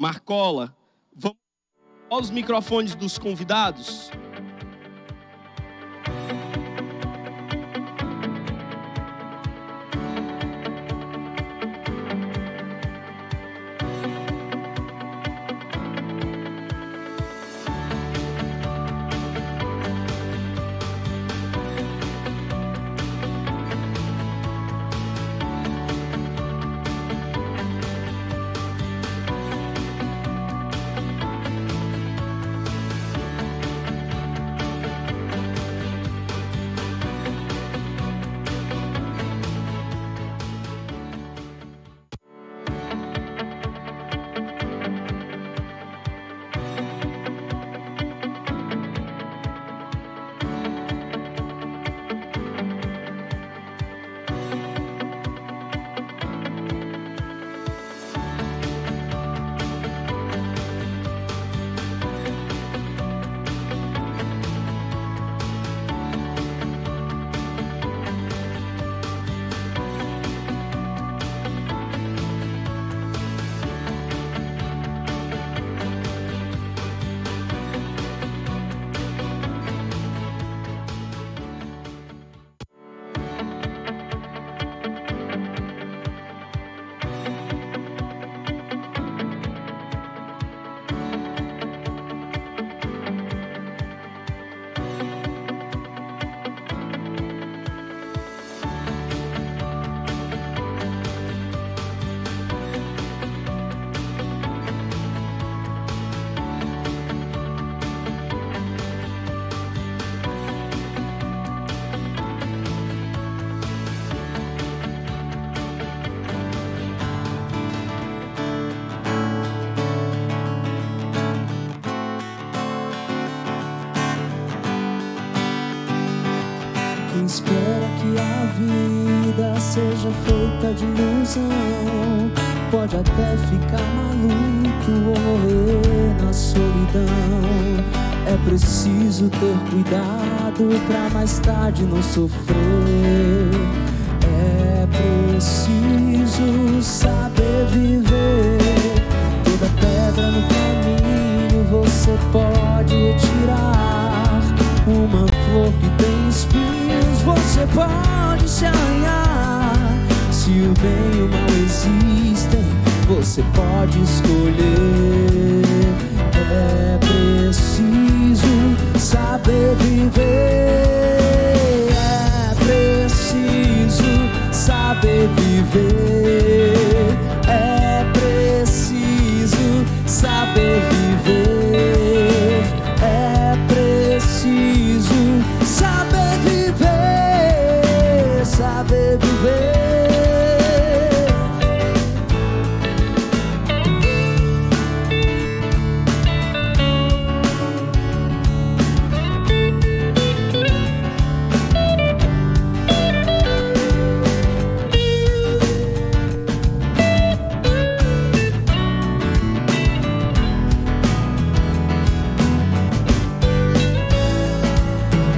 Marcola, vamos aos microfones dos convidados. Espera que a vida seja feita de ilusão. Pode até ficar maluco ou morrer na solidão. É preciso ter cuidado pra mais tarde não sofrer. É preciso saber viver. Toda pedra no caminho você pode retirar. Uma flor que tem espinhos você pode se arranhar. Se o bem e o mal existem, você pode escolher. É preciso saber viver. É preciso saber viver. É preciso saber viver. É preciso saber viver. Saber viver.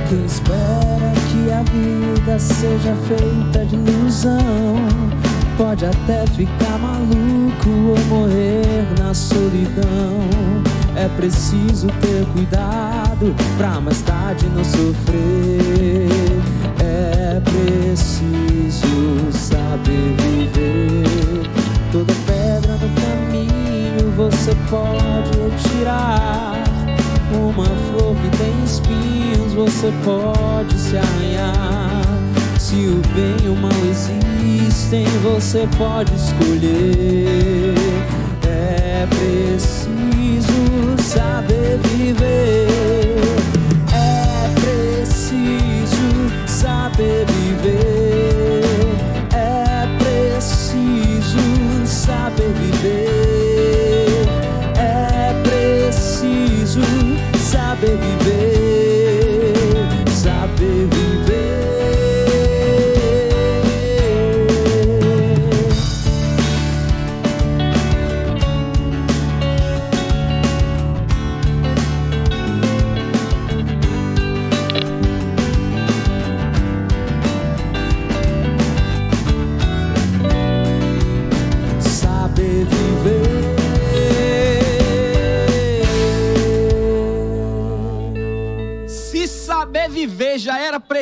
Quem espera que a vida seja feita de ilusão pode até ficar maluco ou morrer na solidão. É preciso ter cuidado pra mais tarde não sofrer. É preciso saber viver. Toda pedra no caminho você pode retirar. Uma flor que tem espinhos você pode se arranhar. Se o bem e o mal existem, você pode escolher. É preciso saber viver. É preciso saber viver. É preciso saber viver. É preciso saber viver. Saber viver.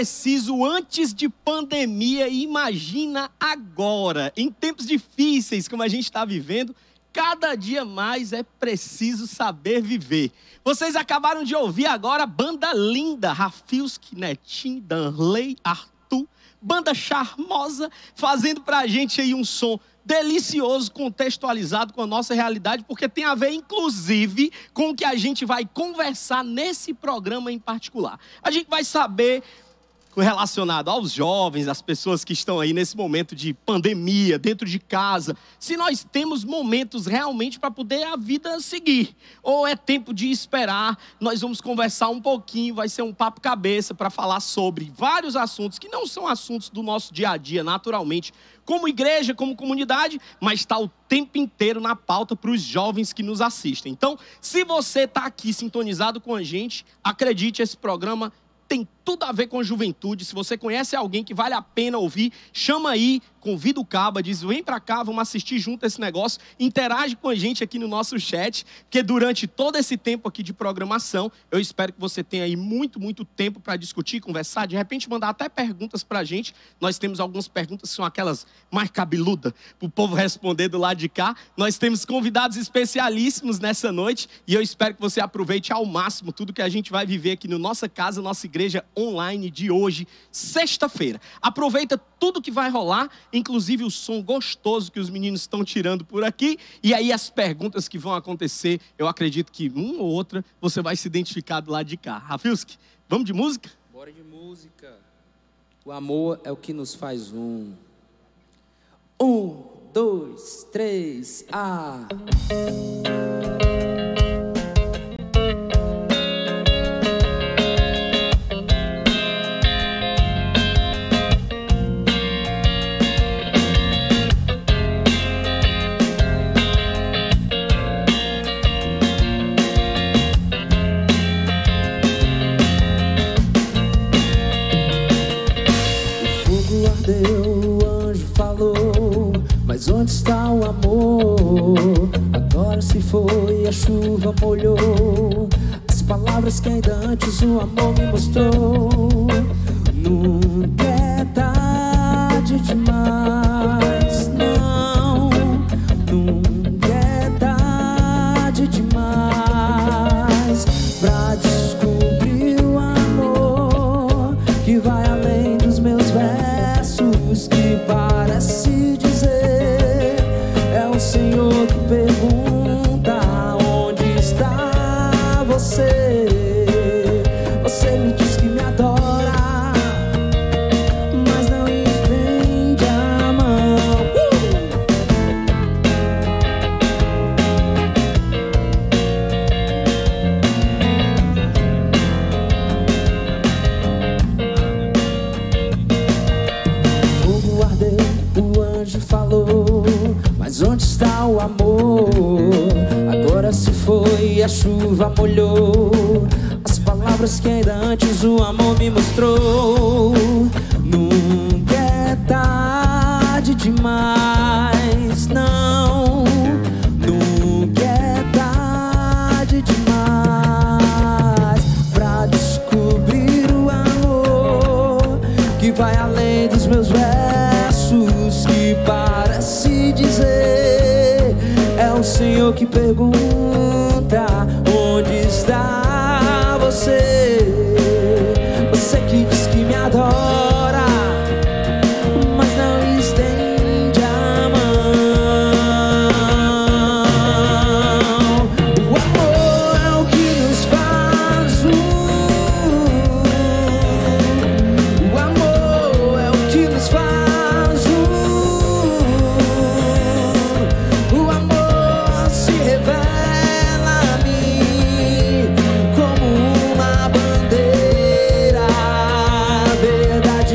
preciso antes de pandemia e imagina agora, em tempos difíceis como a gente está vivendo, cada dia mais é preciso saber viver. Vocês acabaram de ouvir agora a banda linda, Rafilski, Netinho, Danley, Arthur, banda charmosa, fazendo pra gente aí um som delicioso, contextualizado com a nossa realidade, porque tem a ver, inclusive, com o que a gente vai conversar nesse programa em particular. A gente vai saber, relacionado aos jovens, às pessoas que estão aí nesse momento de pandemia, dentro de casa, se nós temos momentos realmente para poder a vida seguir, ou é tempo de esperar. Nós vamos conversar um pouquinho, vai ser um papo cabeça para falar sobre vários assuntos que não são assuntos do nosso dia a dia, naturalmente, como igreja, como comunidade, mas está o tempo inteiro na pauta para os jovens que nos assistem. Então, se você está aqui sintonizado com a gente, acredite, esse programa tem tudo a ver com a juventude. Se você conhece alguém que vale a pena ouvir, chama aí, convida o caba, diz, vem pra cá, vamos assistir junto esse negócio, interage com a gente aqui no nosso chat, porque durante todo esse tempo aqui de programação, eu espero que você tenha aí muito tempo para discutir, conversar, de repente mandar até perguntas pra gente. Nós temos algumas perguntas que são aquelas mais cabeludas, pro povo responder do lado de cá. Nós temos convidados especialíssimos nessa noite, e eu espero que você aproveite ao máximo tudo que a gente vai viver aqui no nossa casa, nossa igreja online de hoje, sexta-feira. Aproveita tudo que vai rolar, inclusive o som gostoso que os meninos estão tirando por aqui, e aí as perguntas que vão acontecer, eu acredito que uma ou outra você vai se identificar do lado de cá. Rafilski, vamos de música? Bora de música. O amor é o que nos faz um. 1, 2, 3, ah! Mas onde está o amor? Agora se foi, a chuva molhou as palavras que ainda antes o amor me mostrou. Nunca é tarde demais, não. Nunca é tarde demais pra descobrir o amor que vai além dos meus versos, que parece Senhor que pergunta onde está você. Você me diz que me adora, mas não estende a mão. Fogo ardeu, o anjo falou, mas onde está o amor? Agora se foi, a chuva molhou as palavras que ainda antes o amor me mostrou. Nunca é tarde demais, não. Nunca é tarde demais pra descobrir o amor que vai além dos meus versos, que parece dizer, é o Senhor que pergunta onde está você. Você que diz que me adora, mas não estende a mão. O amor é o que nos faz um. O amor é o que nos faz um. O amor se revela a mim como uma bandeira, verdade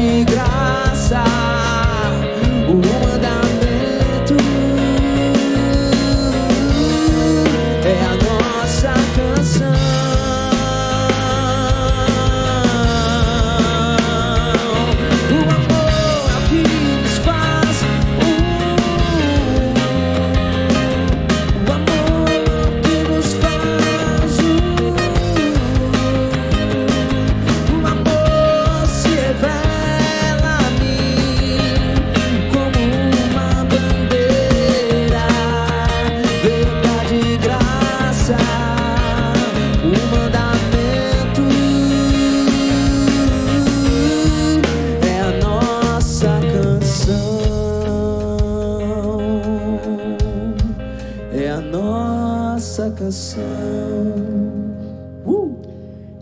nossa canção.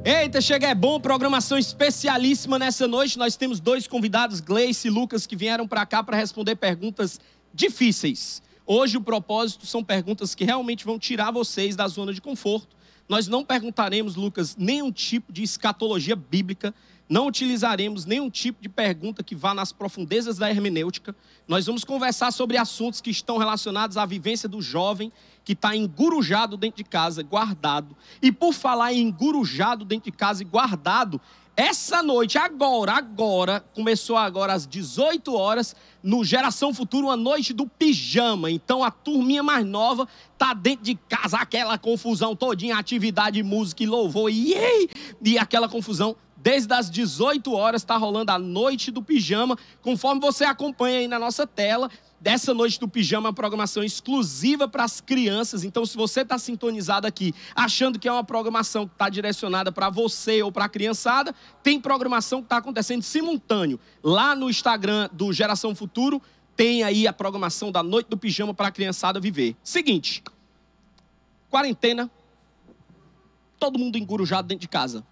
Eita, chega, é bom, programação especialíssima nessa noite. Nós temos 2 convidados, Gleice e Lucas, que vieram para cá para responder perguntas difíceis. Hoje o propósito são perguntas que realmente vão tirar vocês da zona de conforto. Nós não perguntaremos, Lucas, nenhum tipo de escatologia bíblica, não utilizaremos nenhum tipo de pergunta que vá nas profundezas da hermenêutica. Nós vamos conversar sobre assuntos que estão relacionados à vivência do jovem que está engurujado dentro de casa, guardado. E por falar em engurujado dentro de casa e guardado, essa noite, agora, começou agora às 18 horas, no Geração Futuro, uma noite do pijama. Então a turminha mais nova tá dentro de casa, aquela confusão todinha, atividade, música e louvor, e aquela confusão. Desde as 18 horas está rolando a noite do pijama, conforme você acompanha aí na nossa tela. Dessa noite do pijama, uma programação exclusiva para as crianças. Então, se você está sintonizado aqui, achando que é uma programação que está direcionada para você ou para a criançada, tem programação que está acontecendo simultâneo. Lá no Instagram do Geração Futuro, tem aí a programação da noite do pijama para a criançada viver. Seguinte, quarentena, todo mundo engurujado dentro de casa.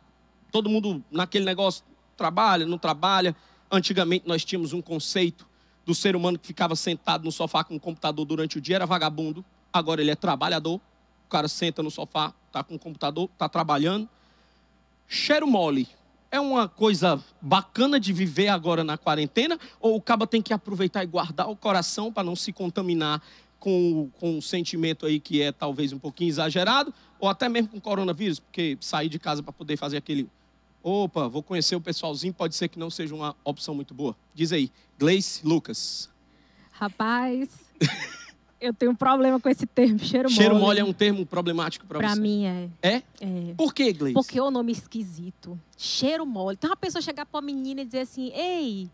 Todo mundo naquele negócio, trabalha, não trabalha. Antigamente nós tínhamos um conceito do ser humano que ficava sentado no sofá com o computador durante o dia, era vagabundo. Agora ele é trabalhador. O cara senta no sofá, está com o computador, está trabalhando. Cheiro mole é uma coisa bacana de viver agora na quarentena? Ou o cara tem que aproveitar e guardar o coração para não se contaminar com um sentimento aí que é talvez um pouquinho exagerado? Ou até mesmo com coronavírus, porque sair de casa para poder fazer aquele... Opa, vou conhecer o pessoalzinho, pode ser que não seja uma opção muito boa. Diz aí, Gleice, Lucas. Rapaz, eu tenho um problema com esse termo, cheiro mole. Cheiro mole é um termo problemático para você? Pra mim é. É? É. Por que, Gleice? Porque é um nome esquisito. Cheiro mole. Então uma pessoa chegar pra uma menina e dizer assim, ei,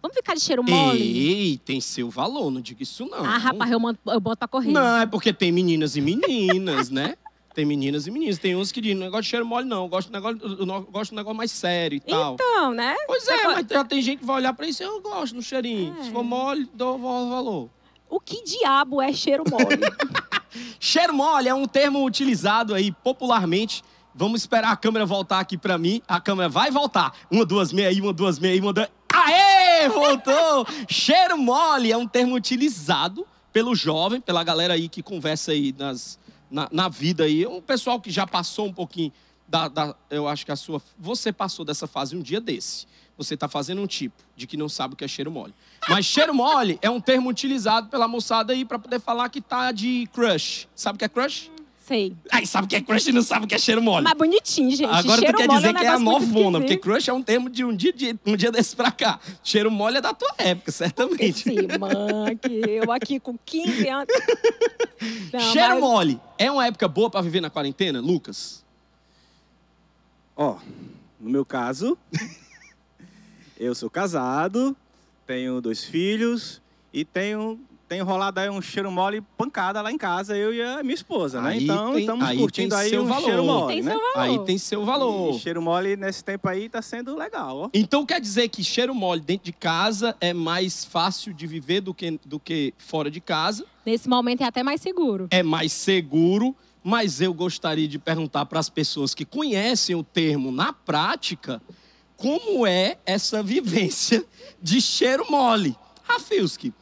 vamos ficar de cheiro mole? Ei, tem seu valor, não diga isso não. Ah, rapaz, eu boto pra correr. Não, é porque tem meninas e meninas, né? Tem meninas e meninos. Tem uns que dizem, não gosto de cheiro mole, não. Eu gosto de um negócio mais sério e tal. Então, né? Pois é, mas já tem gente que vai olhar pra isso e eu gosto no cheirinho. É. Se for mole, dou valor. O que diabo é cheiro mole? Cheiro mole é um termo utilizado aí popularmente. Vamos esperar a câmera voltar aqui pra mim. A câmera vai voltar. 1, 2, meia aí, 1, 2, meia aí, 1, 2... Aê! Voltou! Cheiro mole é um termo utilizado pelo jovem, pela galera aí que conversa aí na vida aí. Um pessoal que já passou um pouquinho eu acho que você passou dessa fase um dia desse. Você está fazendo um tipo de que não sabe o que é cheiro mole. Mas cheiro mole é um termo utilizado pela moçada aí para poder falar que tá de crush. Sabe o que é crush? Sei. Aí sabe o que é crush e não sabe o que é cheiro mole. Mas bonitinho, gente. Agora cheiro tu quer mole dizer um que é a negócio muito novona, porque esquisito. crush é um termo de um dia desse pra cá. Cheiro mole é da tua época, certamente. Sim, mãe, que eu aqui com 15 anos. Não, Cheiro mole é uma época boa pra viver na quarentena, Lucas? Ó, no meu caso, eu sou casado, tenho 2 filhos e tenho rolado aí um cheiro mole pancada lá em casa, eu e a minha esposa, né? Aí Então, tem- estamos aí curtindo tem aí seu um valor. cheiro mole, Tem né? seu valor. Aí tem seu valor. E cheiro mole nesse tempo aí tá sendo legal, ó. Então quer dizer que cheiro mole dentro de casa é mais fácil de viver do que fora de casa, Nesse momento é até mais seguro. é mais seguro, mas eu gostaria de perguntar para as pessoas que conhecem o termo na prática, como é essa vivência de cheiro mole? Rafilski,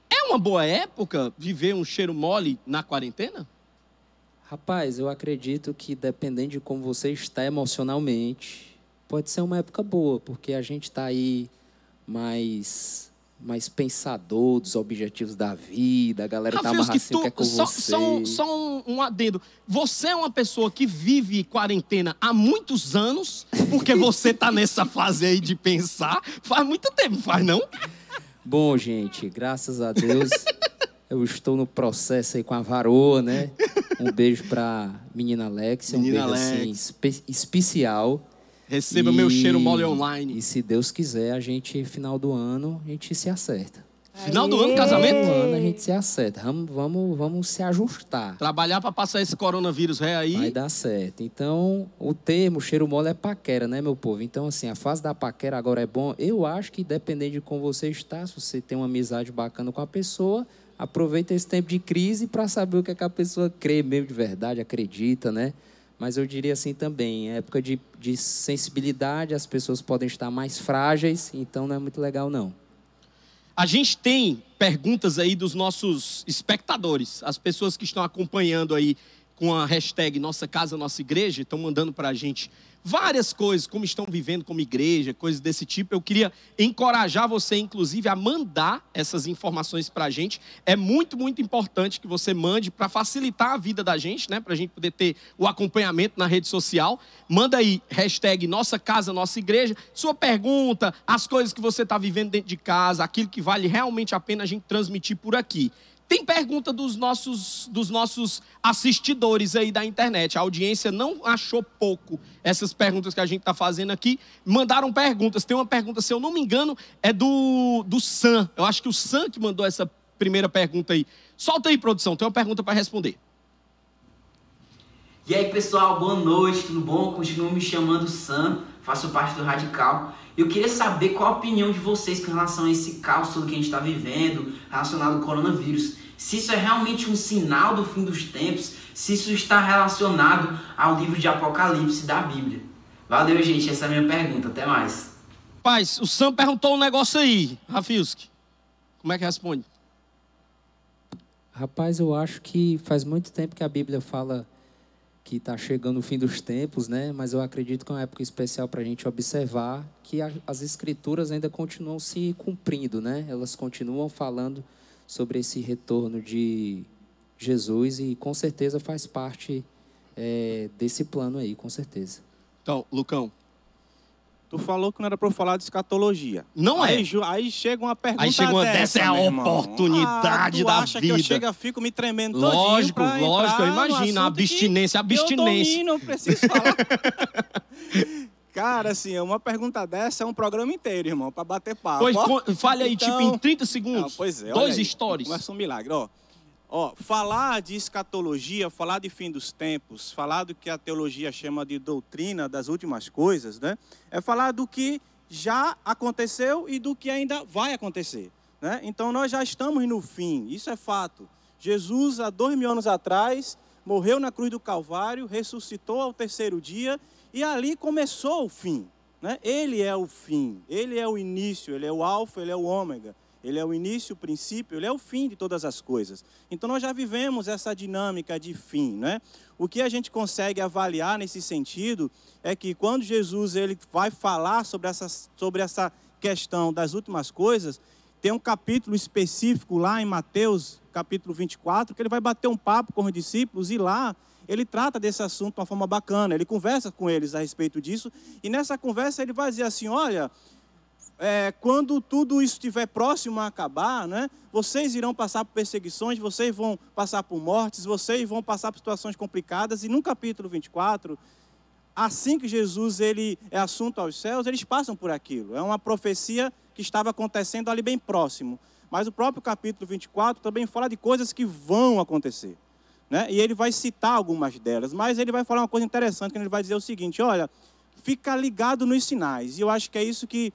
é uma boa época viver um cheiro mole na quarentena? Rapaz, eu acredito que dependendo de como você está emocionalmente, pode ser uma época boa, porque a gente está aí mais pensador dos objetivos da vida, a galera tá mais assim, quer com você. Só um adendo. Você é uma pessoa que vive quarentena há muitos anos, porque você tá nessa fase aí de pensar. Faz muito tempo, faz não? Bom, gente, graças a Deus, eu estou no processo aí com a varoa, né? Um beijo pra menina Alexia, Menina um beijo assim, especial. Receba meu cheiro mole online. E se Deus quiser, a gente, final do ano, a gente se acerta. Final do ano, Final casamento? do ano, a gente se acerta. Vamos se ajustar. Trabalhar para passar esse coronavírus aí. Vai dar certo. Então, o termo cheiro mole é paquera, né, meu povo? Então, assim, a fase da paquera agora é bom. Eu acho que, dependendo de como você está, se você tem uma amizade bacana com a pessoa, aproveita esse tempo de crise para saber o que é que a pessoa crê mesmo de verdade, acredita, né? Mas eu diria assim também, em época de sensibilidade, as pessoas podem estar mais frágeis, então não é muito legal, não. A gente tem perguntas aí dos nossos espectadores, as pessoas que estão acompanhando aí com a hashtag Nossa Casa, Nossa Igreja, estão mandando para a gente várias coisas, como estão vivendo como igreja, coisas desse tipo. Eu queria encorajar você, inclusive, a mandar essas informações para a gente. É muito, muito importante que você mande para facilitar a vida da gente, né? Para a gente poder ter o acompanhamento na rede social. Manda aí, hashtag Nossa Casa, Nossa Igreja, sua pergunta, as coisas que você está vivendo dentro de casa, aquilo que vale realmente a pena a gente transmitir por aqui. Tem pergunta dos nossos assistidores aí da internet. A audiência não achou pouco essas perguntas que a gente está fazendo aqui. Mandaram perguntas. Tem uma pergunta, se eu não me engano, é do Sam. Eu acho que o Sam que mandou essa primeira pergunta aí. Solta aí, produção. Tem uma pergunta para responder. E aí, pessoal, boa noite, tudo bom? Continuo me chamando Sam, faço parte do Radical. Eu queria saber qual a opinião de vocês com relação a esse caos todo que a gente está vivendo, relacionado ao coronavírus. Se isso é realmente um sinal do fim dos tempos, se isso está relacionado ao livro de Apocalipse da Bíblia. Valeu, gente, essa é a minha pergunta. Até mais. Paz, o Sam perguntou um negócio aí, Rafiuski. Como é que responde? Rapaz, eu acho que faz muito tempo que a Bíblia fala que está chegando o fim dos tempos, né? Mas eu acredito que é uma época especial para a gente observar que as escrituras ainda continuam se cumprindo, né? Elas continuam falando sobre esse retorno de Jesus e com certeza faz parte desse plano aí, com certeza. Então, Lucão. Tu falou que não era para eu falar de escatologia. Não aí, Aí chega uma pergunta Aí chega uma dessa, é a oportunidade da acha vida. Que eu fico me tremendo lógico, todinho lógico, eu imagino. A abstinência. Eu domino, eu preciso falar. Cara, assim, uma pergunta dessa é um programa inteiro, irmão, para bater papo. Pois, fale aí, então, tipo, em 30 segundos. Pois é, 2 stories. Começa um milagre, ó. Falar de escatologia, falar de fim dos tempos, falar do que a teologia chama de doutrina das últimas coisas, né? É falar do que já aconteceu e do que ainda vai acontecer, né? Então, nós já estamos no fim, isso é fato. Jesus, há 2000 anos atrás, morreu na cruz do Calvário, ressuscitou ao 3º dia e ali começou o fim, né? Ele é o fim, ele é o início, ele é o alfa, ele é o ômega. Ele é o início, o princípio, ele é o fim de todas as coisas. Então, nós já vivemos essa dinâmica de fim, né? O que a gente consegue avaliar nesse sentido é que quando Jesus ele vai falar sobre essa questão das últimas coisas, tem um capítulo específico lá em Mateus, capítulo 24, que ele vai bater um papo com os discípulos e lá ele trata desse assunto de uma forma bacana. Ele conversa com eles a respeito disso e nessa conversa ele vai dizer assim, olha... quando tudo isso estiver próximo a acabar, né, vocês irão passar por perseguições, vocês vão passar por mortes, vocês vão passar por situações complicadas. E no capítulo 24, assim que Jesus ele é assunto aos céus, eles passam por aquilo. É uma profecia que estava acontecendo ali bem próximo. Mas o próprio capítulo 24 também fala de coisas que vão acontecer, né? E ele vai citar algumas delas. Mas ele vai falar uma coisa interessante, que ele vai dizer o seguinte, olha, fica ligado nos sinais. E eu acho que é isso que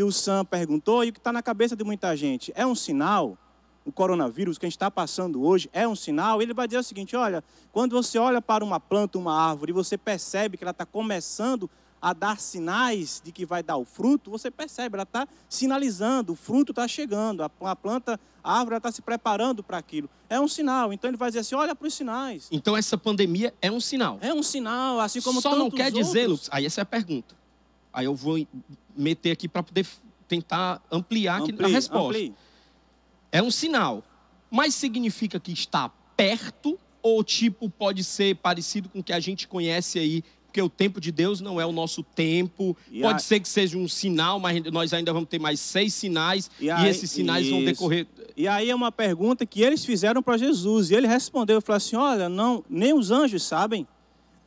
o Sam perguntou e o que está na cabeça de muita gente. É um sinal, o coronavírus que a gente está passando hoje, é um sinal? Ele vai dizer o seguinte, olha, quando você olha para uma planta, uma árvore, e você percebe que ela está começando a dar sinais de que vai dar o fruto, você percebe, ela está sinalizando, o fruto está chegando, a planta, a árvore está se preparando para aquilo. É um sinal, então ele vai dizer assim, olha para os sinais. Então essa pandemia é um sinal. É um sinal, assim como só tantos não quer outros. dizer, Lucas, aí essa é a pergunta. Aí eu vou meter aqui para poder tentar ampliar a resposta. Amplie. É um sinal, mas significa que está perto ou tipo pode ser parecido com o que a gente conhece aí, porque o tempo de Deus não é o nosso tempo. Pode ser que seja um sinal, mas nós ainda vamos ter mais 6 sinais e esses sinais vão decorrer. E aí é uma pergunta que eles fizeram para Jesus e ele respondeu, falou assim, olha, não, nem os anjos sabem.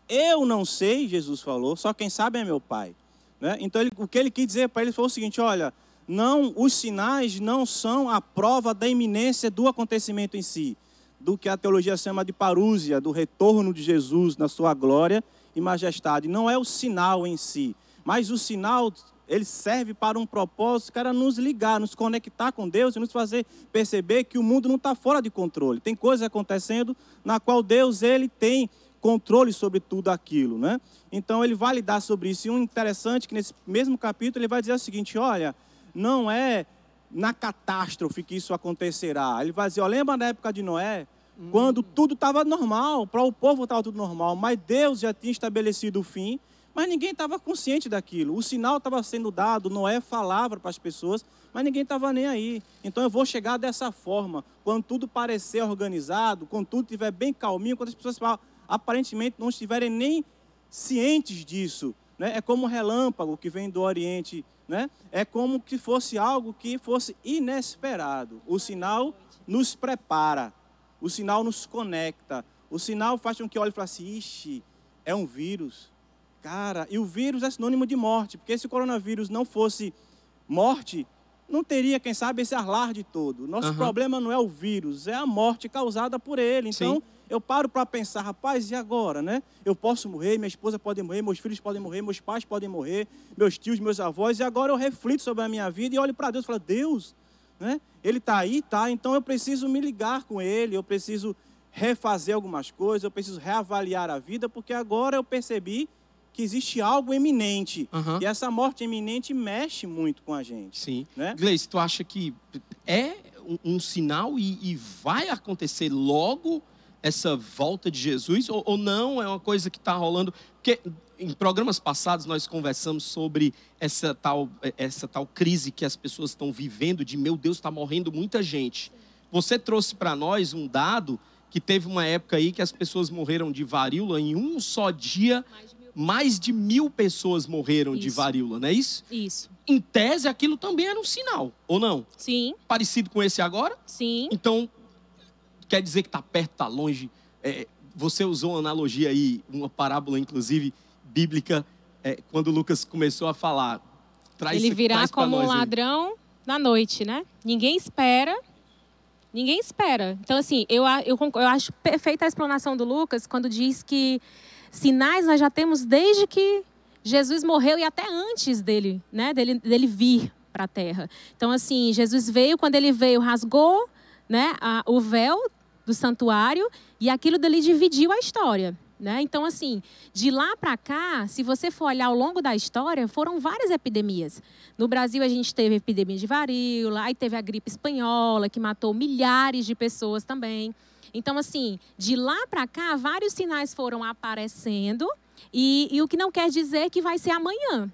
Eu não sei, Jesus falou, só quem sabe é meu Pai. Né? Então, o que ele quis dizer para ele foi o seguinte, olha, não, os sinais não são a prova da iminência do acontecimento em si, do que a teologia chama de parúzia, do retorno de Jesus na sua glória e majestade. Não é o sinal em si, mas o sinal ele serve para um propósito, que era nos ligar, nos conectar com Deus e nos fazer perceber que o mundo não está fora de controle. Tem coisas acontecendo na qual Deus ele tem controle sobre tudo aquilo, né? Então ele vai lidar sobre isso. E um interessante que nesse mesmo capítulo ele vai dizer o seguinte: olha, não é na catástrofe que isso acontecerá. Ele vai dizer, ó, lembra da época de Noé? Quando tudo estava normal, para o povo estava tudo normal, mas Deus já tinha estabelecido o fim, mas ninguém estava consciente daquilo. O sinal estava sendo dado, Noé falava para as pessoas, mas ninguém estava nem aí. Então eu vou chegar dessa forma, quando tudo parecer organizado, quando tudo estiver bem calminho, quando as pessoas aparentemente não estiverem nem cientes disso, né? É como um relâmpago que vem do Oriente, né? É como que fosse algo que fosse inesperado. O sinal nos prepara, o sinal nos conecta, o sinal faz com que olhe e fale assim, ixi, é um vírus. Cara, e o vírus é sinônimo de morte, porque se o coronavírus não fosse morte, não teria, quem sabe, esse alarde todo. Nosso problema não é o vírus, é a morte causada por ele. Então, sim, eu paro para pensar, rapaz, e agora, né? Eu posso morrer, minha esposa pode morrer, meus filhos podem morrer, meus pais podem morrer, meus tios, meus avós, e agora eu reflito sobre a minha vida e olho para Deus e falo, Deus, né? Ele está aí, tá? Então eu preciso me ligar com Ele, eu preciso refazer algumas coisas, eu preciso reavaliar a vida, porque agora eu percebi que existe algo iminente. E essa morte iminente mexe muito com a gente. Sim. Né? Gleice, tu acha que é um sinal e vai acontecer logo essa volta de Jesus? Ou não? É uma coisa que está rolando? Porque em programas passados nós conversamos sobre essa tal crise que as pessoas estão vivendo de, meu Deus, está morrendo muita gente. Você trouxe para nós um dado que teve uma época aí que as pessoas morreram de varíola em um só dia. Mais de 1.000 pessoas morreram de varíola, não é isso? Isso. Em tese, aquilo também era um sinal, ou não? Sim. Parecido com esse agora? Sim. Então, quer dizer que está perto, está longe. Você usou uma analogia aí, uma parábola, inclusive, bíblica, quando Lucas começou a falar. Ele virá como um ladrão na noite, né? Ninguém espera. Ninguém espera. Então, assim, eu acho perfeita a explanação do Lucas quando diz que sinais nós já temos desde que Jesus morreu e até antes dele, né? Dele vir para a terra. Então, assim, Jesus veio, quando ele veio, rasgou, né, o véu do santuário e aquilo dali dividiu a história. Né? Então, assim, de lá para cá, se você for olhar ao longo da história, foram várias epidemias. No Brasil, a gente teve a epidemia de varíola, aí teve a gripe espanhola, que matou milhares de pessoas também. Então, assim, de lá para cá, vários sinais foram aparecendo e o que não quer dizer que vai ser amanhã.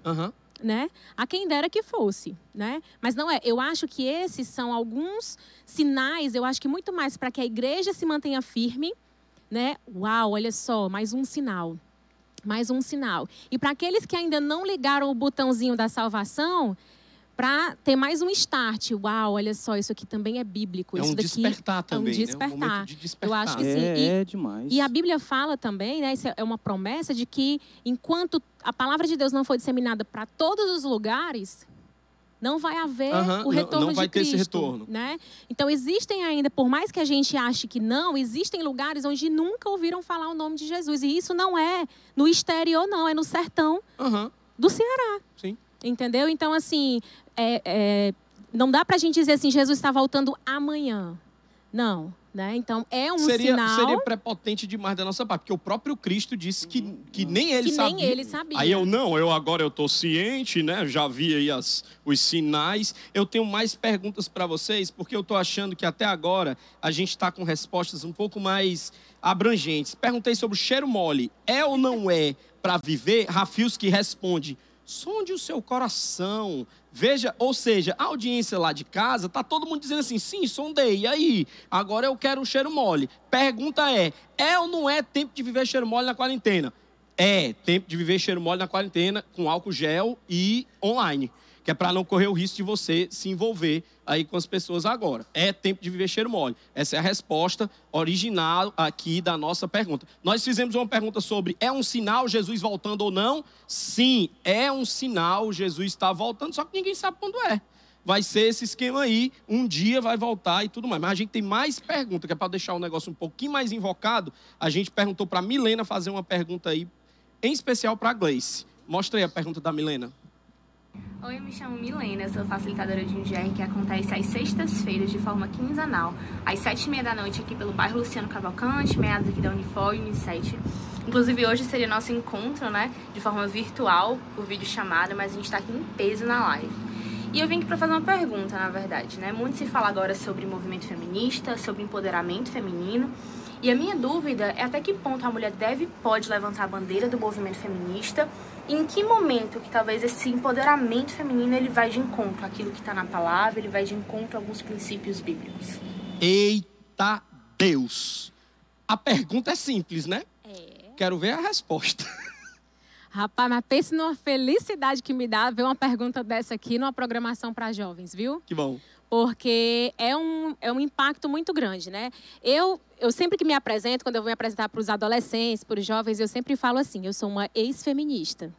Né? A quem dera que fosse, né? Mas não é. Eu acho que esses são alguns sinais, eu acho que muito mais para que a igreja se mantenha firme, né? Uau, olha só, mais um sinal. Mais um sinal. E para aqueles que ainda não ligaram o botãozinho da salvação, para ter mais um start. Uau, olha só, isso aqui também é bíblico. É um isso daqui despertar também, é um despertar. Né? Um momento de despertar. Eu acho que sim. É demais. E a Bíblia fala também, né? Isso é uma promessa de que enquanto a palavra de Deus não for disseminada para todos os lugares, não vai haver o retorno não vai de ter Cristo, esse retorno. Né? Então existem ainda, por mais que a gente ache que não, existem lugares onde nunca ouviram falar o nome de Jesus. E isso não é no exterior, não, é no sertão do Ceará. Sim. Entendeu? Então, assim, não dá para a gente dizer assim, Jesus está voltando amanhã. Não. Né? Então, é um sinal... Seria prepotente demais da nossa parte, porque o próprio Cristo disse que nem ele sabia. Nem ele sabia. Aí agora eu estou ciente, né? Já vi aí os sinais. Eu tenho mais perguntas para vocês, porque eu estou achando que até agora a gente está com respostas um pouco mais abrangentes. Perguntei sobre o cheiro mole. É ou não é para viver? Rafiuski responde, sonde o seu coração. Veja, ou seja, a audiência lá de casa, tá todo mundo dizendo assim, sim, sondei, e aí? Agora eu quero um cheiro mole. Pergunta é ou não é tempo de viver cheiro mole na quarentena? É tempo de viver cheiro mole na quarentena com álcool gel e online. Que é para não correr o risco de você se envolver aí com as pessoas agora. É tempo de viver cheiro mole. Essa é a resposta original aqui da nossa pergunta. Nós fizemos uma pergunta sobre, é um sinal Jesus voltando ou não? Sim, é um sinal Jesus está voltando, só que ninguém sabe quando é. Vai ser esse esquema aí, um dia vai voltar e tudo mais. Mas a gente tem mais perguntas, que é para deixar o negócio um pouquinho mais invocado. A gente perguntou para a Milena fazer uma pergunta aí, em especial para a Gleice. Mostra aí a pergunta da Milena. Oi, eu me chamo Milena, eu sou facilitadora de um GR que acontece às sextas-feiras de forma quinzenal, às 7h30 da noite aqui pelo bairro Luciano Cavalcante, meados aqui da Unifor e Unicef. Inclusive hoje seria nosso encontro, né, de forma virtual, por videochamada, mas a gente está aqui em peso na live. E eu vim aqui para fazer uma pergunta, na verdade, né? Muito se fala agora sobre movimento feminista, sobre empoderamento feminino. E a minha dúvida é até que ponto a mulher pode levantar a bandeira do movimento feminista e em que momento que talvez esse empoderamento feminino ele vai de encontro àquilo que está na palavra, ele vai de encontro a alguns princípios bíblicos. Eita Deus! A pergunta é simples, né? Quero ver a resposta. Rapaz, mas pense numa felicidade que me dá ver uma pergunta dessa aqui numa programação para jovens, viu? Que bom. Porque é um impacto muito grande, né? Eu sempre que me apresento, quando eu vou me apresentar para os adolescentes, para os jovens, eu sempre falo assim, eu sou uma ex-feminista.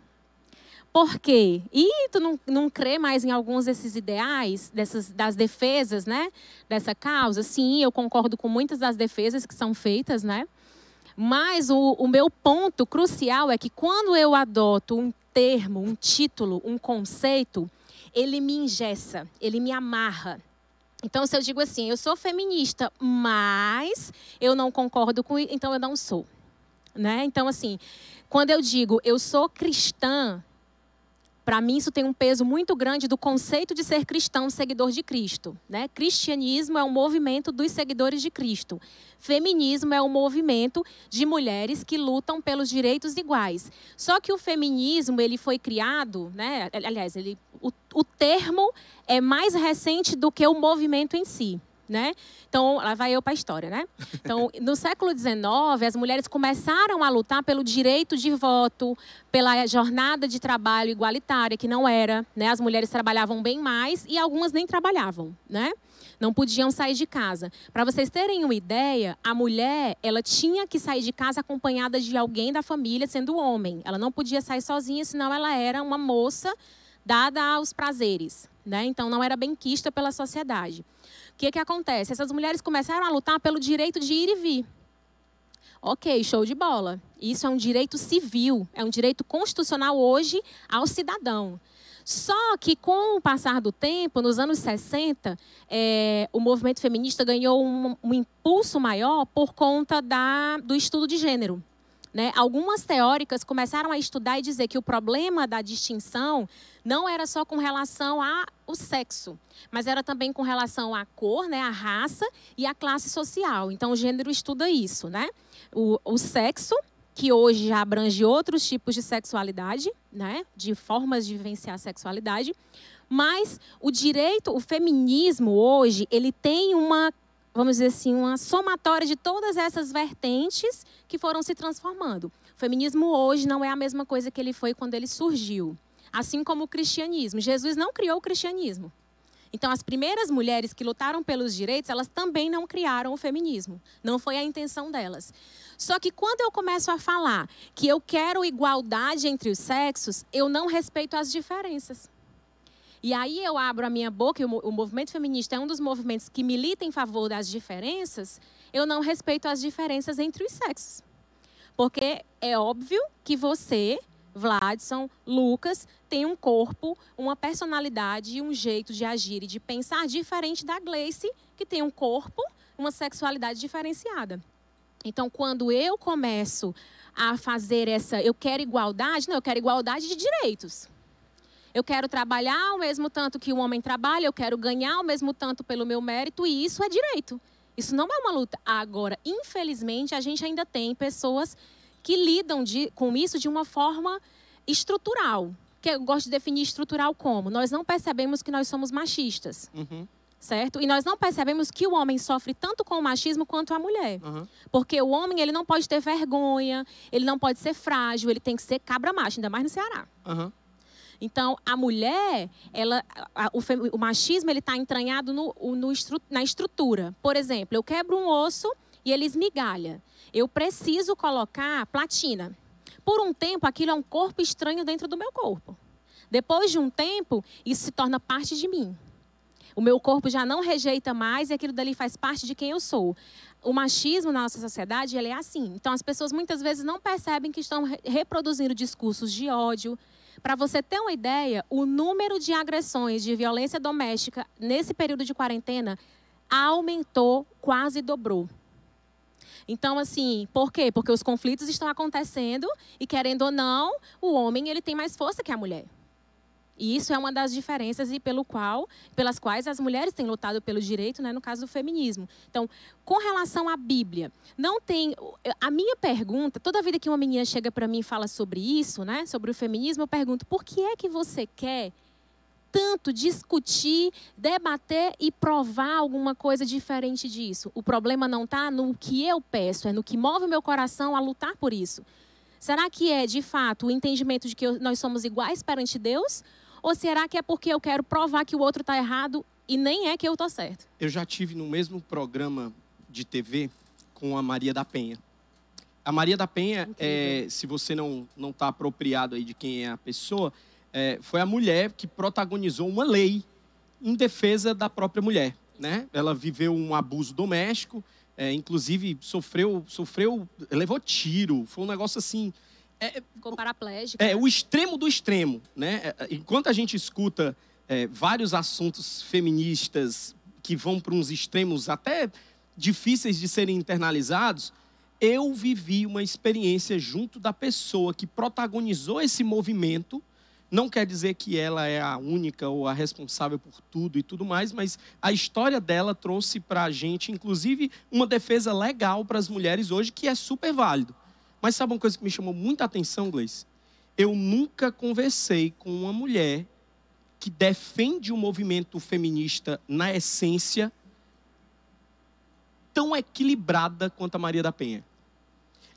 Por quê? E tu não crê mais em alguns desses ideais, das defesas, né? Dessa causa? Sim, eu concordo com muitas das defesas que são feitas, né? Mas o meu ponto crucial é que quando eu adoto um termo, um título, um conceito, ele me engessa, ele me amarra. Então, se eu digo assim, eu sou feminista, mas eu não concordo com isso, então eu não sou. Né? Então, assim, quando eu digo eu sou cristã, para mim isso tem um peso muito grande do conceito de ser cristão, seguidor de Cristo. Né? Cristianismo é um movimento dos seguidores de Cristo. Feminismo é um movimento de mulheres que lutam pelos direitos iguais. Só que o feminismo ele foi criado, né? Aliás, o termo é mais recente do que o movimento em si. Né? Então, lá vai eu para a história, né? Então, no século XIX, as mulheres começaram a lutar pelo direito de voto, pela jornada de trabalho igualitária, que não era, né? As mulheres trabalhavam bem mais e algumas nem trabalhavam, né? Não podiam sair de casa. Para vocês terem uma ideia, a mulher, ela tinha que sair de casa acompanhada de alguém da família, sendo homem. Ela não podia sair sozinha, senão ela era uma moça dada aos prazeres, né? Então, não era benquista pela sociedade. O que acontece? Essas mulheres começaram a lutar pelo direito de ir e vir. Ok, show de bola. Isso é um direito civil, é um direito constitucional hoje ao cidadão. Só que com o passar do tempo, nos anos 60, o movimento feminista ganhou um impulso maior por conta do estudo de gênero. Né? Algumas teóricas começaram a estudar e dizer que o problema da distinção não era só com relação ao sexo, mas era também com relação à cor, né, à raça e à classe social. Então, o gênero estuda isso, né? O sexo, que hoje já abrange outros tipos de sexualidade, né, de formas de vivenciar a sexualidade, mas o feminismo hoje, ele tem vamos dizer assim, uma somatória de todas essas vertentes que foram se transformando. O feminismo hoje não é a mesma coisa que ele foi quando ele surgiu. Assim como o cristianismo. Jesus não criou o cristianismo. Então, as primeiras mulheres que lutaram pelos direitos, elas também não criaram o feminismo. Não foi a intenção delas. Só que quando eu começo a falar que eu quero igualdade entre os sexos, eu não respeito as diferenças. E aí eu abro a minha boca, e o movimento feminista é um dos movimentos que milita em favor das diferenças, eu não respeito as diferenças entre os sexos. Porque é óbvio que você, Vladson, Lucas, tem um corpo, uma personalidade e um jeito de agir e de pensar diferente da Gleice, que tem um corpo, uma sexualidade diferenciada. Então, quando eu começo a fazer eu quero igualdade, não, eu quero igualdade de direitos. Eu quero trabalhar ao mesmo tanto que o homem trabalha, eu quero ganhar ao mesmo tanto pelo meu mérito, e isso é direito. Isso não é uma luta. Agora, infelizmente, a gente ainda tem pessoas que lidam com isso de uma forma estrutural. Que eu gosto de definir estrutural como? Nós não percebemos que nós somos machistas. Uhum. Certo? E nós não percebemos que o homem sofre tanto com o machismo quanto a mulher. Uhum. Porque o homem, ele não pode ter vergonha, ele não pode ser frágil, ele tem que ser cabra macho, ainda mais no Ceará. Uhum. Então, a mulher, o machismo, ele está entranhado na estrutura. Por exemplo, eu quebro um osso e ele esmigalha. Eu preciso colocar platina. Por um tempo, aquilo é um corpo estranho dentro do meu corpo. Depois de um tempo, isso se torna parte de mim. O meu corpo já não rejeita mais e aquilo dali faz parte de quem eu sou. O machismo na nossa sociedade, ele é assim. Então, as pessoas muitas vezes não percebem que estão reproduzindo discursos de ódio, Para você ter uma ideia, o número de agressões de violência doméstica nesse período de quarentena aumentou, quase dobrou. Então, assim, por quê? Porque os conflitos estão acontecendo e, querendo ou não, o homem ele tem mais força que a mulher. E isso é uma das diferenças e pelas quais as mulheres têm lutado pelo direito, né, no caso do feminismo. Então, com relação à Bíblia, não tem... A minha pergunta, toda vida que uma menina chega para mim e fala sobre isso, né, sobre o feminismo, eu pergunto, por que é que você quer tanto discutir, debater e provar alguma coisa diferente disso? O problema não está no que eu peço, é no que move o meu coração a lutar por isso. Será que é, de fato, o entendimento de que nós somos iguais perante Deus? Ou será que é porque eu quero provar que o outro está errado e nem é que eu estou certo? Eu já tive no mesmo programa de TV com a Maria da Penha. A Maria da Penha, se você não está apropriado aí de quem é a pessoa, foi a mulher que protagonizou uma lei em defesa da própria mulher, né? Ela viveu um abuso doméstico, inclusive levou tiro, foi um negócio assim... Ficou paraplégica. O extremo do extremo, né? Enquanto a gente escuta vários assuntos feministas que vão para uns extremos até difíceis de serem internalizados, eu vivi uma experiência junto da pessoa que protagonizou esse movimento. Não quer dizer que ela é a única ou a responsável por tudo e tudo mais, mas a história dela trouxe para a gente, inclusive, uma defesa legal para as mulheres hoje, que é super válido. Mas sabe uma coisa que me chamou muita atenção, Gleice? Eu nunca conversei com uma mulher que defende o movimento feminista na essência tão equilibrada quanto a Maria da Penha.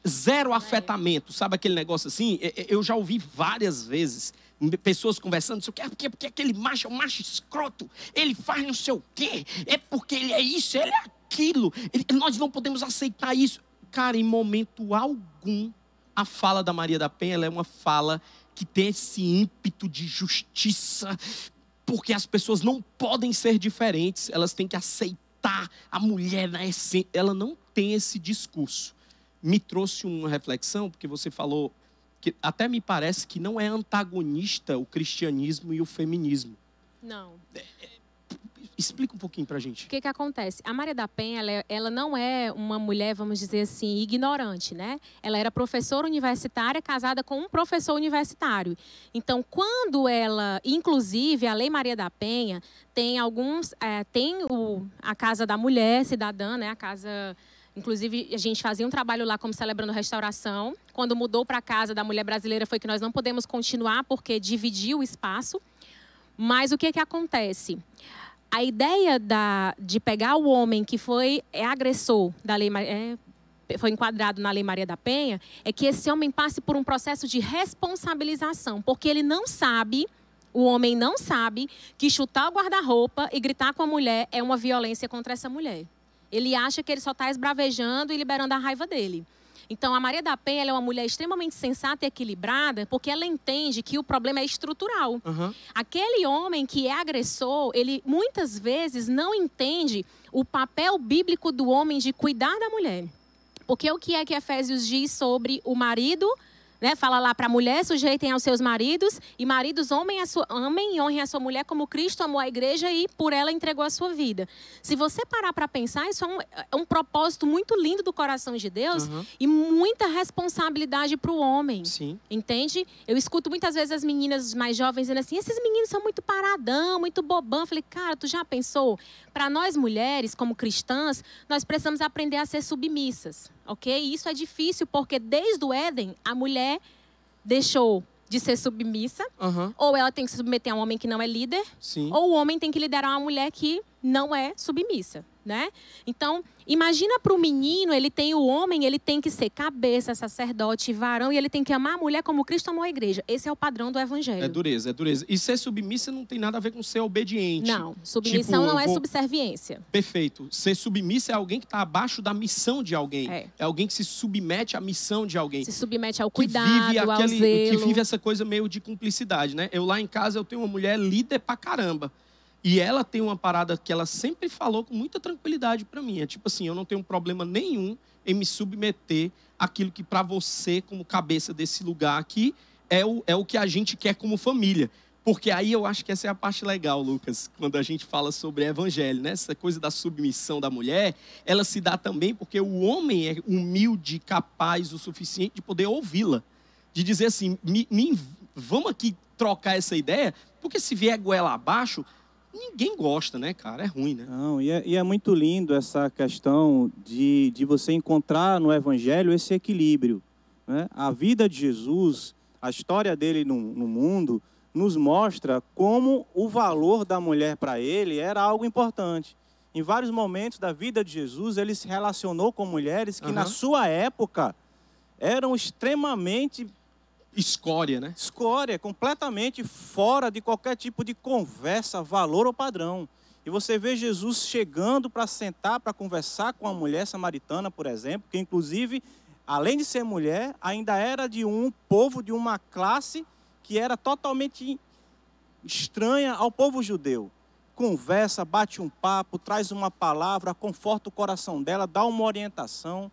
Zero afetamento, sabe aquele negócio assim? Eu já ouvi várias vezes pessoas conversando, não sei o quê, porque aquele macho é um macho escroto, ele faz não sei o quê, é porque ele é isso, ele é aquilo, nós não podemos aceitar isso. Cara, em momento algum, a fala da Maria da Penha, ela é uma fala que tem esse ímpeto de justiça, porque as pessoas não podem ser diferentes, elas têm que aceitar a mulher na essência. Ela não tem esse discurso. Me trouxe uma reflexão, porque você falou que até me parece que não é antagonista o cristianismo e o feminismo. Não. Explica um pouquinho pra gente. O que acontece? A Maria da Penha, ela não é uma mulher, vamos dizer assim, ignorante, né? Ela era professora universitária, casada com um professor universitário. Então, quando ela... Inclusive, a Lei Maria da Penha tem alguns... a Casa da Mulher Cidadã, né? A casa... Inclusive, a gente fazia um trabalho lá como Celebrando Restauração. Quando mudou para a Casa da Mulher Brasileira, foi que nós não podemos continuar, porque dividiu o espaço. Mas o que acontece? A ideia de pegar o homem que foi agressor da lei, foi enquadrado na Lei Maria da Penha, é que esse homem passe por um processo de responsabilização, porque ele não sabe, o homem não sabe que chutar o guarda-roupa e gritar com a mulher é uma violência contra essa mulher. Ele acha que ele só está esbravejando e liberando a raiva dele. Então, a Maria da Penha ela é uma mulher extremamente sensata e equilibrada, porque ela entende que o problema é estrutural. Uhum. Aquele homem que é agressor, ele muitas vezes não entende o papel bíblico do homem de cuidar da mulher. Porque o que é que Efésios diz sobre o marido, né? Fala lá para a mulher, sujeitem aos seus maridos, e maridos amem e honrem a sua mulher como Cristo amou a igreja e por ela entregou a sua vida. Se você parar para pensar, isso é um propósito muito lindo do coração de Deus e muita responsabilidade para o homem. Sim. Entende? Eu escuto muitas vezes as meninas mais jovens dizendo assim, esses meninos são muito paradão, muito bobão. Eu falei, cara, tu já pensou? Para nós mulheres, como cristãs, nós precisamos aprender a ser submissas. Ok? E isso é difícil porque desde o Éden, a mulher deixou de ser submissa, ou ela tem que se submeter a um homem que não é líder, Sim. ou o homem tem que liderar uma mulher que não é submissa, né? Então, imagina para o menino, o homem, ele tem que ser cabeça, sacerdote, varão, e ele tem que amar a mulher como Cristo amou a igreja. Esse é o padrão do evangelho. É dureza, é dureza. E ser submissa não tem nada a ver com ser obediente. Não, submissão não é subserviência. Perfeito. Ser submissa é alguém que está abaixo da missão de alguém. É alguém que se submete à missão de alguém. Se submete ao cuidado, ao zelo. Que vive essa coisa meio de cumplicidade, né? Eu lá em casa, eu tenho uma mulher líder pra caramba. E ela tem uma parada que ela sempre falou com muita tranquilidade para mim. É tipo assim, eu não tenho problema nenhum em me submeter àquilo que para você, como cabeça desse lugar aqui, é o que a gente quer como família. Porque aí eu acho que essa é a parte legal, Lucas, quando a gente fala sobre evangelho, né? Essa coisa da submissão da mulher, ela se dá também porque o homem é humilde, capaz o suficiente de poder ouvi-la. De dizer assim, vamos aqui trocar essa ideia, porque se vier goela abaixo, ninguém gosta, né, cara? É ruim, né? Não, e é muito lindo essa questão de você encontrar no evangelho esse equilíbrio, né? A vida de Jesus, a história dele no mundo, nos mostra como o valor da mulher para ele era algo importante. Em vários momentos da vida de Jesus, ele se relacionou com mulheres que, na sua época, eram extremamente... escória, né? Escória, completamente fora de qualquer tipo de conversa, valor ou padrão. E você vê Jesus chegando para sentar, para conversar com a mulher samaritana, por exemplo, que inclusive, além de ser mulher, ainda era de um povo, de uma classe que era totalmente estranha ao povo judeu. Conversa, bate um papo, traz uma palavra, conforta o coração dela, dá uma orientação,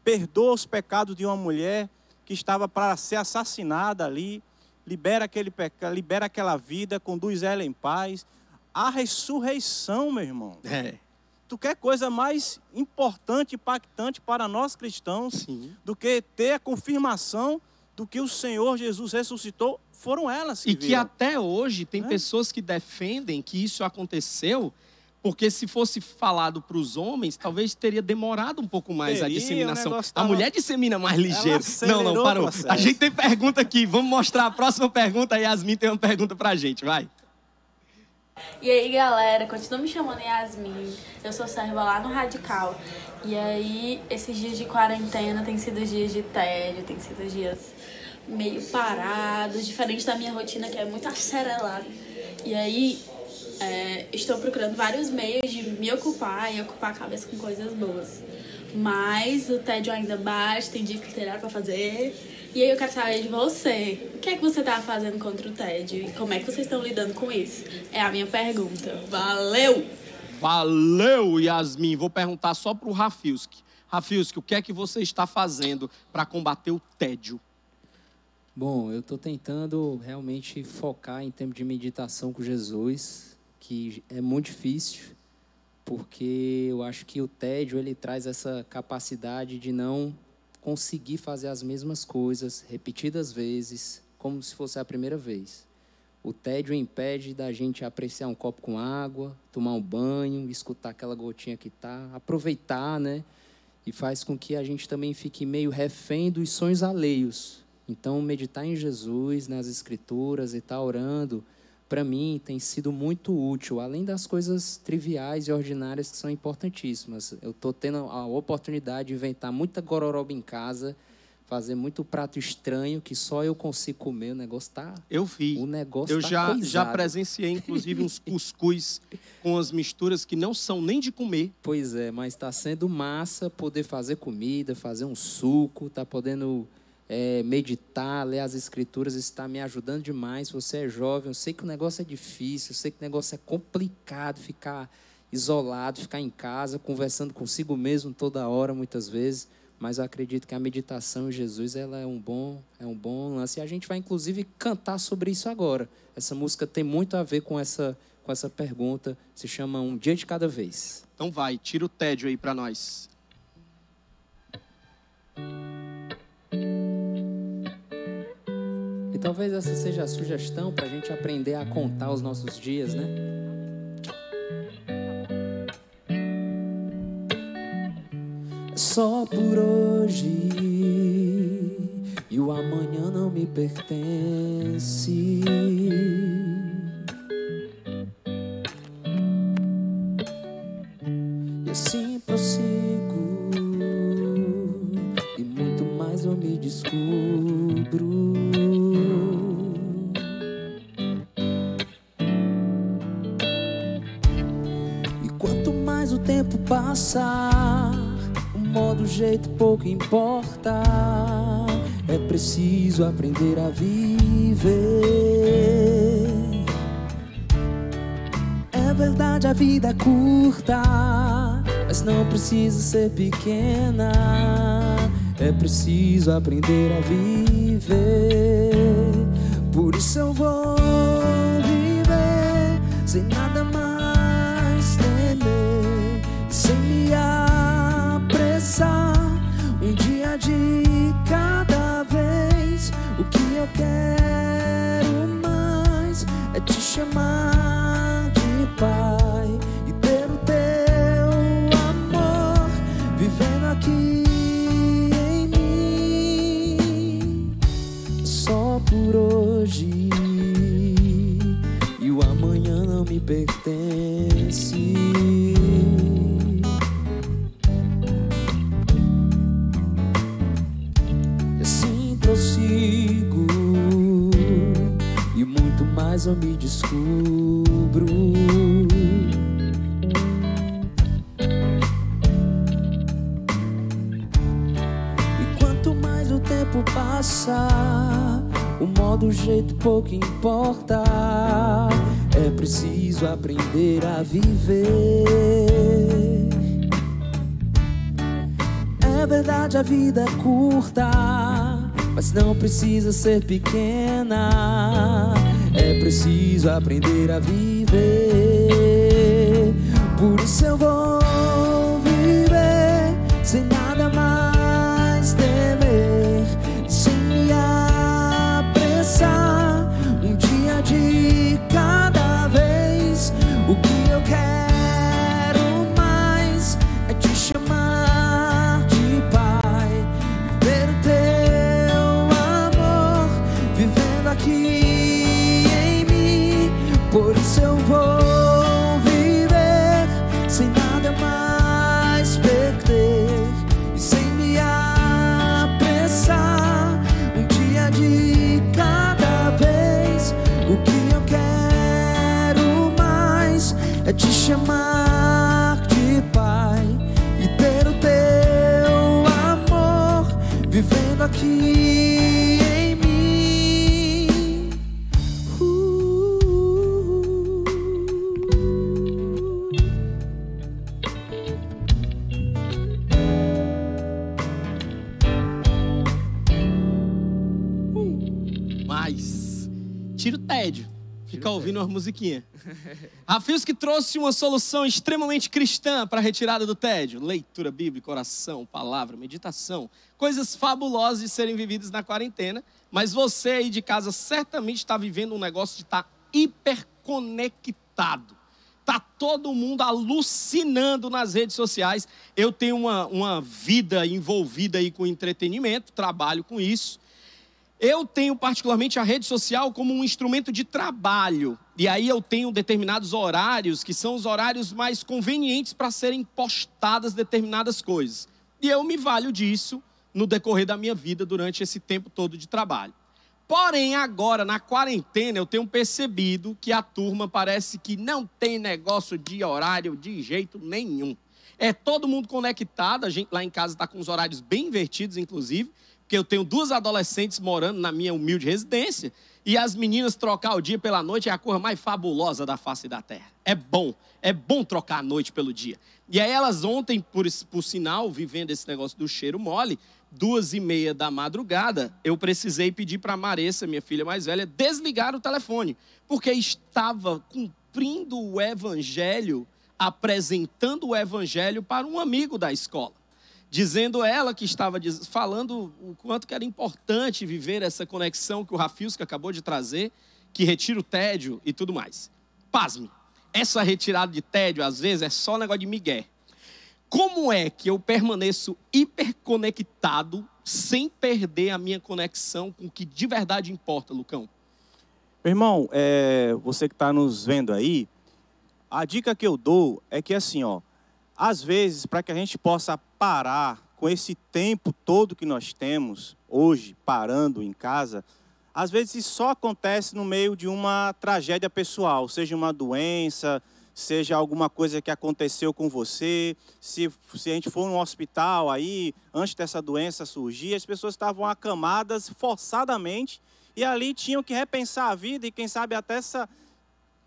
perdoa os pecados de uma mulher que estava para ser assassinada ali, libera aquele pecado, libera aquela vida, conduz ela em paz. A ressurreição, meu irmão. Tu quer coisa mais importante, impactante para nós cristãos, sim, do que ter a confirmação do que o Senhor Jesus ressuscitou? Foram elas que viram. E que até hoje tem pessoas que defendem que isso aconteceu, porque se fosse falado para os homens, talvez teria demorado um pouco mais a disseminação. A mulher dissemina mais ligeiro. Não, parou. A gente tem pergunta aqui. Vamos mostrar a próxima pergunta. A Yasmin tem uma pergunta para a gente. Vai. E aí, galera, continua me chamando Yasmin. Eu sou serva lá no Radical. E aí, esses dias de quarentena tem sido dias de tédio, tem sido dias meio parados, diferente da minha rotina, que é muito acelerada. E aí, estou procurando vários meios de me ocupar e ocupar a cabeça com coisas boas. Mas o tédio ainda bate, tem dia literário para fazer. E aí eu quero saber de você. O que é que você tá fazendo contra o tédio? E como é que vocês estão lidando com isso? É a minha pergunta. Valeu! Valeu, Yasmin. Vou perguntar só pro Rafilski. Rafilski, o que é que você está fazendo para combater o tédio? Bom, eu estou tentando realmente focar em tempo de meditação com Jesus, que é muito difícil, porque eu acho que o tédio ele traz essa capacidade de não conseguir fazer as mesmas coisas repetidas vezes, como se fosse a primeira vez. O tédio impede da gente apreciar um copo com água, tomar um banho, escutar aquela gotinha que tá, aproveitar, né? E faz com que a gente também fique meio refém dos sonhos alheios. Então, meditar em Jesus, nas Escrituras e estar orando, para mim, tem sido muito útil, além das coisas triviais e ordinárias que são importantíssimas. Eu estou tendo a oportunidade de inventar muita gororoba em casa, fazer muito prato estranho que só eu consigo comer. O negócio tá... Eu vi. O negócio eu tá já presenciei, inclusive, uns cuscuz com as misturas que não são nem de comer. Pois é, mas está sendo massa poder fazer comida, fazer um suco, tá podendo... meditar, ler as Escrituras, está me ajudando demais. Você é jovem, eu sei que o negócio é difícil, eu sei que o negócio é complicado, ficar isolado, ficar em casa, conversando consigo mesmo toda hora, muitas vezes, mas eu acredito que a meditação em Jesus ela é um bom lance. E a gente vai, inclusive, cantar sobre isso agora. Essa música tem muito a ver com essa pergunta, se chama Um Dia de Cada Vez. Então vai, tira o tédio aí para nós. E talvez essa seja a sugestão para a gente aprender a contar os nossos dias, né? É só por hoje e o amanhã não me pertence. E assim prossigo e muito mais eu me descubro. Tempo passar, o modo, o jeito pouco importa. É preciso aprender a viver. É verdade, a vida é curta, mas não precisa ser pequena. É preciso aprender a viver. Por isso eu vou viver sem nada mais temer, sem me apressar, um dia de cada vez. O que eu quero mais é te chamar de pai e ter o teu amor vivendo aqui em mim, só por hoje, e o amanhã não me pertence. E assim prossigo, e muito mais eu me descubro. E quanto mais o tempo passa, o modo, o jeito pouco importa. É preciso aprender a viver. É verdade, a vida é curta, mas não precisa ser pequena. É preciso aprender a viver. Por isso eu vou viver sem nada mais temer, sem me apressar, um dia de cada vez. O que eu quero mais é te chamar de pai, ver o teu amor vivendo aqui em mim. Por isso eu vou viver sem nada mais perder e sem me apressar, um dia de cada vez. O que eu quero mais é te chamar de pai e ter o teu amor vivendo aqui em mim. Mas tira o tédio. Fica ouvindo uma musiquinha. Rafiuski trouxe uma solução extremamente cristã para a retirada do tédio. Leitura bíblica, oração, palavra, meditação. Coisas fabulosas de serem vividas na quarentena. Mas você aí de casa certamente está vivendo um negócio de estar hiperconectado. Está todo mundo alucinando nas redes sociais. Eu tenho uma vida envolvida aí com entretenimento, trabalho com isso. Eu tenho particularmente a rede social como um instrumento de trabalho. E aí eu tenho determinados horários, que são os horários mais convenientes para serem postadas determinadas coisas. E eu me valho disso no decorrer da minha vida durante esse tempo todo de trabalho. Porém, agora, na quarentena, eu tenho percebido que a turma parece que não tem negócio de horário de jeito nenhum. É todo mundo conectado, a gente lá em casa está com os horários bem invertidos, inclusive, porque eu tenho 2 adolescentes morando na minha humilde residência, e as meninas trocar o dia pela noite é a coisa mais fabulosa da face da terra. É bom trocar a noite pelo dia. E aí elas ontem, por sinal, vivendo esse negócio do cheiro mole, 2h30 da madrugada, eu precisei pedir para a Maressa, minha filha mais velha, desligar o telefone, porque estava cumprindo o evangelho, apresentando o evangelho para um amigo da escola. Dizendo ela que estava falando o quanto que era importante viver essa conexão que o Rafiuski acabou de trazer, que retira o tédio e tudo mais. Pasme, essa retirada de tédio, às vezes, é só negócio de migué. Como é que eu permaneço hiperconectado sem perder a minha conexão com o que de verdade importa, Lucão? Meu irmão, você que está nos vendo aí, a dica que eu dou é que assim, ó, às vezes, para que a gente possa parar com esse tempo todo que nós temos hoje, parando em casa, às vezes isso só acontece no meio de uma tragédia pessoal, seja uma doença, seja alguma coisa que aconteceu com você. Se a gente for no hospital aí, antes dessa doença surgir, as pessoas estavam acamadas forçadamente e ali tinham que repensar a vida e quem sabe até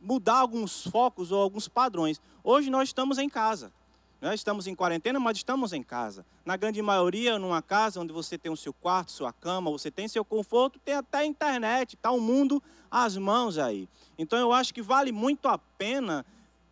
mudar alguns focos ou alguns padrões. Hoje nós estamos em casa. Nós estamos em quarentena, mas estamos em casa. Na grande maioria, numa casa onde você tem o seu quarto, sua cama, você tem seu conforto, tem até a internet, está o mundo às mãos aí. Então, eu acho que vale muito a pena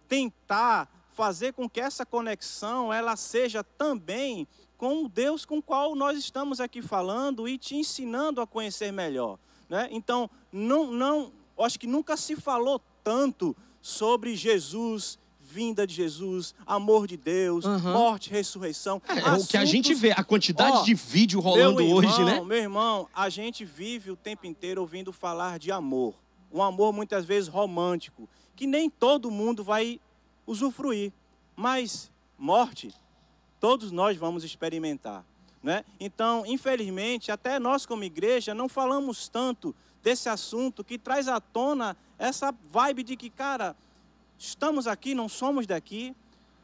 tentar fazer com que essa conexão ela seja também com o Deus com o qual nós estamos aqui falando e te ensinando a conhecer melhor, né? Então, eu acho que nunca se falou tanto sobre Jesus, vinda de Jesus, amor de Deus, morte, ressurreição. É o que a gente vê, a quantidade de vídeo rolando hoje, né? Meu irmão, a gente vive o tempo inteiro ouvindo falar de amor. Um amor muitas vezes romântico, que nem todo mundo vai usufruir. Mas morte, todos nós vamos experimentar, né? Então, infelizmente, até nós como igreja não falamos tanto desse assunto que traz à tona essa vibe de que, cara, estamos aqui, não somos daqui,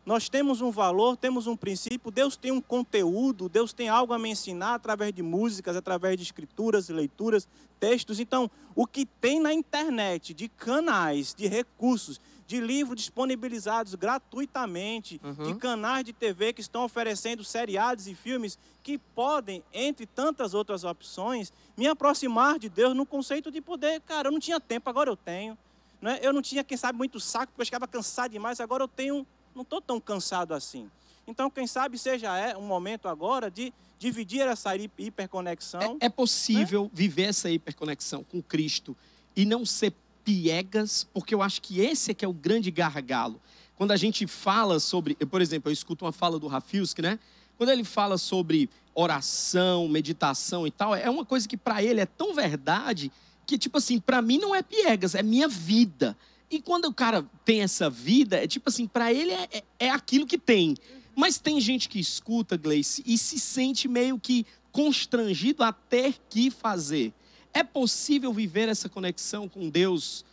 nós temos um valor, temos um princípio, Deus tem um conteúdo, Deus tem algo a me ensinar através de músicas, através de escrituras, leituras, textos. Então, o que tem na internet de canais, de recursos, de livros disponibilizados gratuitamente, de canais de TV que estão oferecendo seriados e filmes que podem, entre tantas outras opções, me aproximar de Deus no conceito de poder. Cara, eu não tinha tempo, agora eu tenho. Né? Eu não tinha, quem sabe, muito saco, porque eu ficava cansado demais, agora eu tenho, não estou tão cansado assim. Então, quem sabe seja um momento agora de dividir essa hiperconexão. É possível viver essa hiperconexão com Cristo e não ser piegas, porque eu acho que esse é que é o grande gargalo. Quando a gente fala sobre, por exemplo, eu escuto uma fala do Rafilski, né? Quando ele fala sobre oração, meditação e tal, é uma coisa que para ele é tão verdade que, tipo assim, para mim não é piegas, é minha vida. E quando o cara tem essa vida, é tipo assim, para ele é aquilo que tem. Mas tem gente que escuta, Gleice, e se sente meio que constrangido a ter que fazer. É possível viver essa conexão com Deus,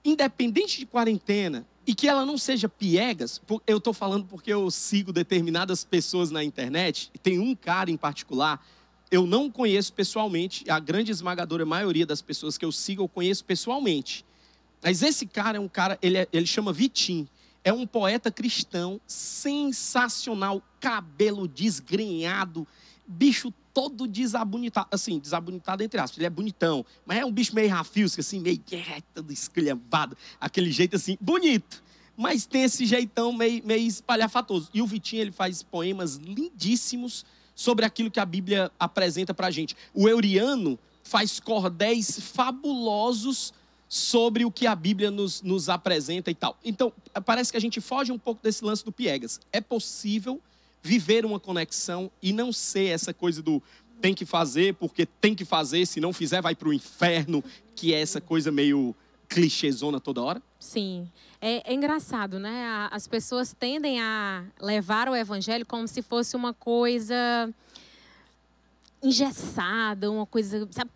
independente de quarentena, e que ela não seja piegas? Eu estou falando porque eu sigo determinadas pessoas na internet, e tem um cara em particular, eu não conheço pessoalmente, a grande esmagadora maioria das pessoas que eu sigo, eu conheço pessoalmente. Mas esse cara é um cara, ele chama Vitim, é um poeta cristão sensacional, cabelo desgrenhado, bicho todo desabonitado, assim, desabonitado entre aspas, ele é bonitão, mas é um bicho meio Rafilski, assim, meio todo esculhambado, aquele jeito assim, bonito, mas tem esse jeitão meio espalhafatoso. E o Vitinho, ele faz poemas lindíssimos sobre aquilo que a Bíblia apresenta pra gente. O Euriano faz cordéis fabulosos sobre o que a Bíblia nos apresenta e tal. Então, parece que a gente foge um pouco desse lance do piegas. É possível viver uma conexão e não ser essa coisa do tem que fazer porque tem que fazer, se não fizer vai para o inferno, que é essa coisa meio clichêzona toda hora? Sim. É engraçado, né? As pessoas tendem a levar o evangelho como se fosse uma coisa engessada, uma coisa, sabe,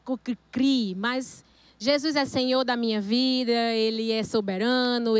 cri, mas Jesus é Senhor da minha vida, Ele é soberano,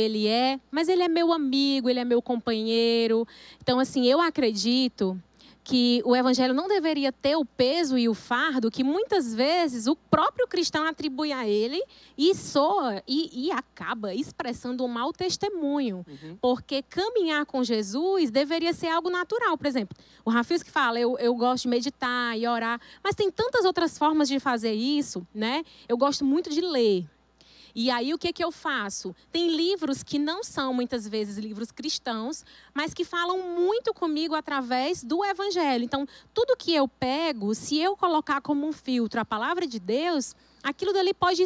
mas Ele é meu amigo, Ele é meu companheiro. Então, assim, eu acredito que o evangelho não deveria ter o peso e o fardo que muitas vezes o próprio cristão atribui a ele e soa e acaba expressando um mau testemunho. Porque caminhar com Jesus deveria ser algo natural. Por exemplo, o Rafilski fala, eu gosto de meditar e orar, mas tem tantas outras formas de fazer isso, né? Eu gosto muito de ler. E aí, o que eu faço? Tem livros que não são, muitas vezes, livros cristãos, mas que falam muito comigo através do evangelho. Então, tudo que eu pego, se eu colocar como um filtro a palavra de Deus, aquilo dali pode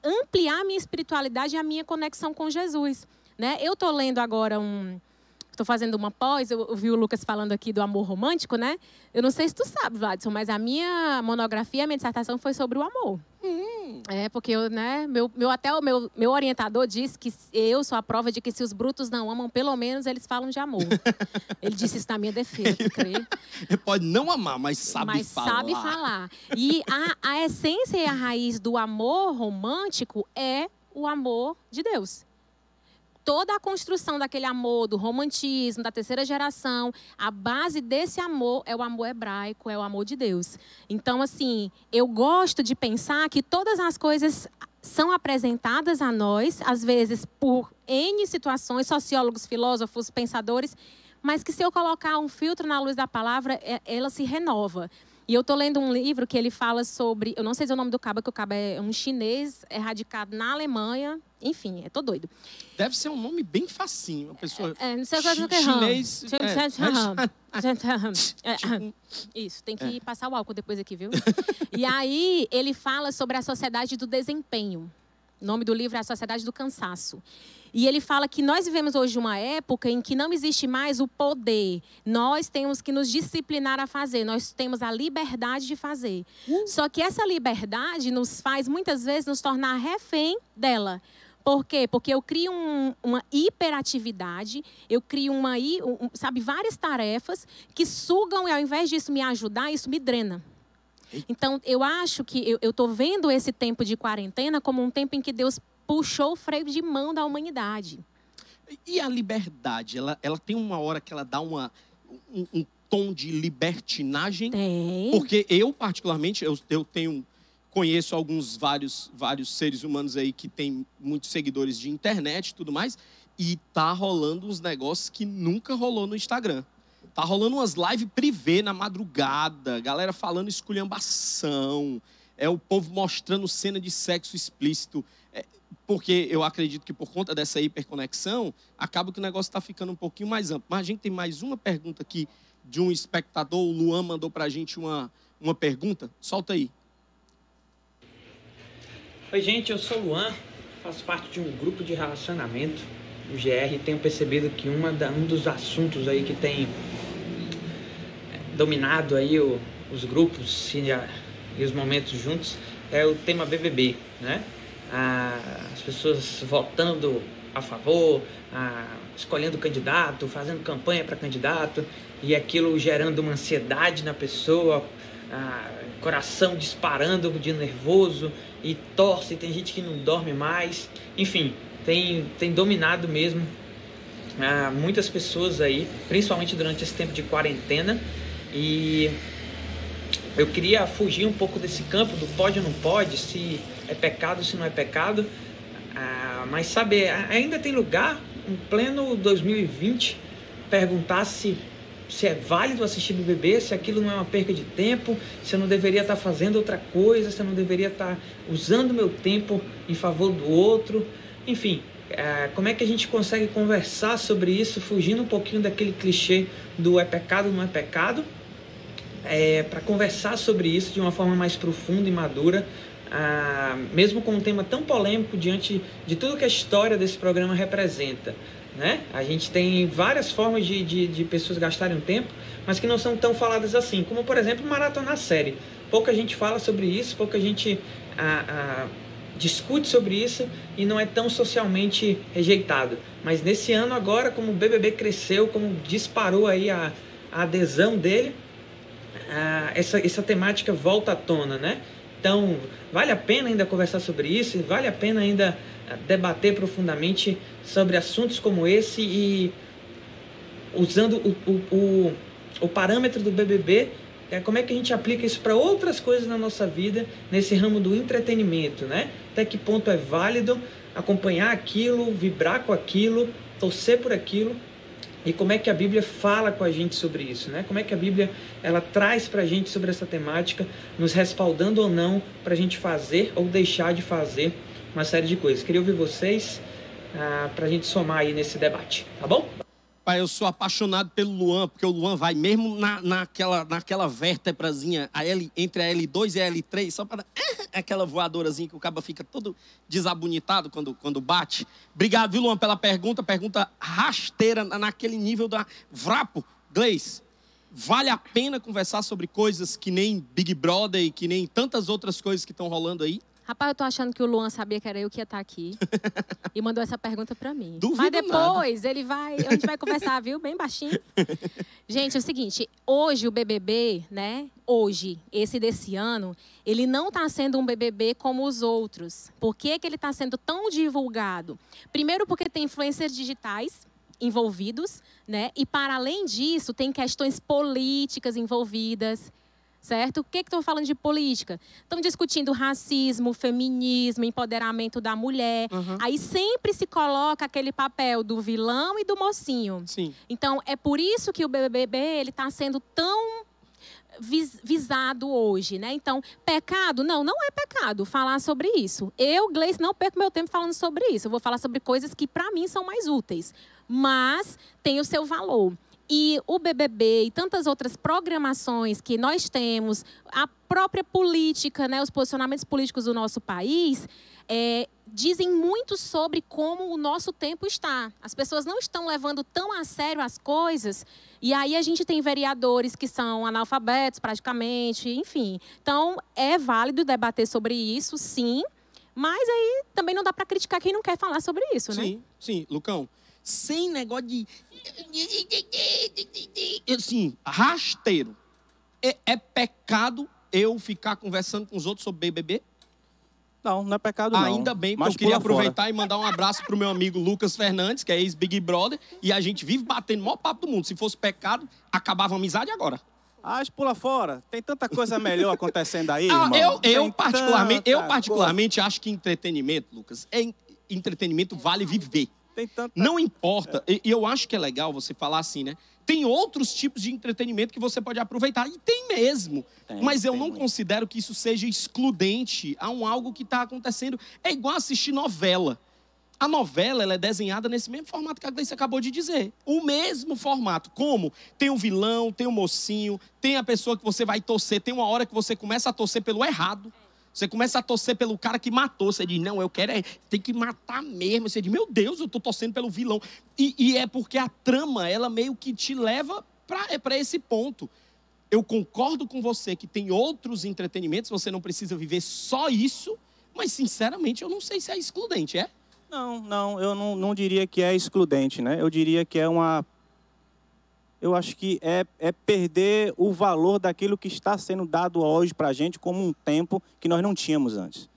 ampliar a minha espiritualidade e a minha conexão com Jesus, né? Eu estou lendo agora estou fazendo uma pós, eu ouvi o Lucas falando aqui do amor romântico, né? Eu não sei se tu sabe, Vladson, mas a minha monografia, a minha dissertação foi sobre o amor. É, porque eu, né, até o meu orientador disse que eu sou a prova de que se os brutos não amam, pelo menos eles falam de amor. Ele disse isso na minha defesa, tu crê? Ele pode não amar, mas sabe falar. E a essência e a raiz do amor romântico é o amor de Deus. Toda a construção daquele amor, do romantismo, da terceira geração, a base desse amor é o amor hebraico, é o amor de Deus. Então, assim, eu gosto de pensar que todas as coisas são apresentadas a nós, às vezes por N situações, sociólogos, filósofos, pensadores, mas que se eu colocar um filtro na luz da palavra, ela se renova. E eu estou lendo um livro que ele fala sobre... Eu não sei dizer o nome do cabo, que o cabo é um chinês, radicado na Alemanha. Enfim, eu tô doido. Deve ser um nome bem facinho. Uma pessoa... não sei o que é chinês... Isso, tem que passar o álcool depois aqui, viu? E aí, ele fala sobre a sociedade do desempenho. O nome do livro é A Sociedade do Cansaço. E ele fala que nós vivemos hoje uma época em que não existe mais o poder. Nós temos que nos disciplinar a fazer. Nós temos a liberdade de fazer. Só que essa liberdade nos faz, muitas vezes, nos tornar refém dela. Por quê? Porque eu crio uma hiperatividade, eu crio várias tarefas que sugam e, ao invés disso me ajudar, isso me drena. Então, eu acho que eu estou vendo esse tempo de quarentena como um tempo em que Deus puxou o freio de mão da humanidade. E a liberdade? Ela tem uma hora que ela dá um tom de libertinagem? Tem. Porque eu, particularmente, conheço vários seres humanos aí que têm muitos seguidores de internet e tudo mais, e tá rolando uns negócios que nunca rolou no Instagram. Tá rolando umas lives privê na madrugada, galera falando esculhambação, o povo mostrando cena de sexo explícito. Porque eu acredito que por conta dessa hiperconexão, acaba que o negócio está ficando um pouquinho mais amplo. Mas a gente tem mais uma pergunta aqui de um espectador. O Luan mandou para a gente uma pergunta. Solta aí. Oi, gente, eu sou o Luan, faço parte de um grupo de relacionamento, o GR, e tenho percebido que um dos assuntos aí que tem dominado aí os grupos e os momentos juntos é o tema BBB, né? As pessoas votando a favor, escolhendo candidato, fazendo campanha para candidato, e aquilo gerando uma ansiedade na pessoa, coração disparando de nervoso, e torce, tem gente que não dorme mais, enfim, tem dominado mesmo muitas pessoas aí, principalmente durante esse tempo de quarentena. E eu queria fugir um pouco desse campo do pode ou não pode, se é pecado, se não é pecado, mas sabe, ainda tem lugar, em pleno 2020, perguntar se é válido assistir BBB, se aquilo não é uma perca de tempo, se eu não deveria estar fazendo outra coisa, se eu não deveria estar usando meu tempo em favor do outro, enfim, como é que a gente consegue conversar sobre isso, fugindo um pouquinho daquele clichê do é pecado, não é pecado, para conversar sobre isso de uma forma mais profunda e madura, mesmo com um tema tão polêmico diante de tudo que a história desse programa representa, né? A gente tem várias formas de pessoas gastarem um tempo, mas que não são tão faladas assim, como por exemplo maratonar série. Pouca gente fala sobre isso, pouca gente discute sobre isso e não é tão socialmente rejeitado. Mas nesse ano agora, como o BBB cresceu, como disparou aí a adesão dele, essa temática volta à tona, né? Então, vale a pena ainda conversar sobre isso, vale a pena ainda debater profundamente sobre assuntos como esse e usando o parâmetro do BBB, como é que a gente aplica isso para outras coisas na nossa vida, nesse ramo do entretenimento, né? Até que ponto é válido acompanhar aquilo, vibrar com aquilo, torcer por aquilo, e como é que a Bíblia fala com a gente sobre isso, né? Como é que a Bíblia ela traz para a gente sobre essa temática, nos respaldando ou não para a gente fazer ou deixar de fazer uma série de coisas. Queria ouvir vocês para a gente somar aí nesse debate, tá bom? Pai, eu sou apaixonado pelo Luan, porque o Luan vai mesmo naquela vértebrazinha entre a L2 e a L3, só para dar aquela voadorazinha que o cabo fica todo desabonitado quando bate. Obrigado, viu, Luan, pela pergunta rasteira naquele nível da Vrapo. Gleice, vale a pena conversar sobre coisas que nem Big Brother e que nem tantas outras coisas que estão rolando aí? Rapaz, eu tô achando que o Luan sabia que era eu que ia estar aqui e mandou essa pergunta pra mim. Duvido Mas depois nada. A gente vai conversar, viu? Bem baixinho. Gente, é o seguinte, hoje o BBB, né? Hoje, esse desse ano, ele não tá sendo um BBB como os outros. Por que ele tá sendo tão divulgado? Primeiro porque tem influencers digitais envolvidos, né? E para além disso, tem questões políticas envolvidas. certo? O que estão falando de política? Estão discutindo racismo, feminismo, empoderamento da mulher. Aí sempre se coloca aquele papel do vilão e do mocinho. Sim. Então, é por isso que o BBB está sendo tão visado hoje, né? Então, pecado? Não é pecado falar sobre isso. Eu, Gleice, não perco meu tempo falando sobre isso. Eu vou falar sobre coisas que, para mim, são mais úteis. Mas tem o seu valor. E o BBB e tantas outras programações que nós temos, a própria política, né, os posicionamentos políticos do nosso país, dizem muito sobre como o nosso tempo está. As pessoas não estão levando tão a sério as coisas. E aí a gente tem vereadores que são analfabetos praticamente, enfim. Então, é válido debater sobre isso, sim. Mas aí também não dá para criticar quem não quer falar sobre isso, né? Sim, Lucão. Sem negócio de... Assim, rasteiro. É pecado eu ficar conversando com os outros sobre BBB? Não é pecado não. Ainda bem, porque eu queria aproveitar e mandar um abraço pro meu amigo Lucas Fernandes, que é ex-Big Brother, e a gente vive batendo o maior papo do mundo. Se fosse pecado, acabava a amizade agora. Pula fora. Tem tanta coisa melhor acontecendo aí, eu particularmente acho que entretenimento, Lucas, entretenimento vale viver. Não importa. E eu acho que é legal você falar assim, né? Tem outros tipos de entretenimento que você pode aproveitar. E tem mesmo. Mas eu não considero que isso seja excludente a algo que está acontecendo. É igual assistir novela. A novela ela é desenhada nesse mesmo formato que a Gleice acabou de dizer. O mesmo formato. Como? Tem o vilão, tem o mocinho, tem a pessoa que você vai torcer. Tem uma hora que você começa a torcer pelo errado. Você começa a torcer pelo cara que matou. Você diz, não, eu quero tem que matar mesmo. Você diz, meu Deus, eu tô torcendo pelo vilão. E é porque a trama, ela meio que te leva para esse ponto. Eu concordo com você que tem outros entretenimentos, você não precisa viver só isso, mas, sinceramente, eu não sei se é excludente, é? Não, eu não diria que é excludente, né? Eu diria que eu acho que é perder o valor daquilo que está sendo dado hoje para a gente como um tempo que nós não tínhamos antes.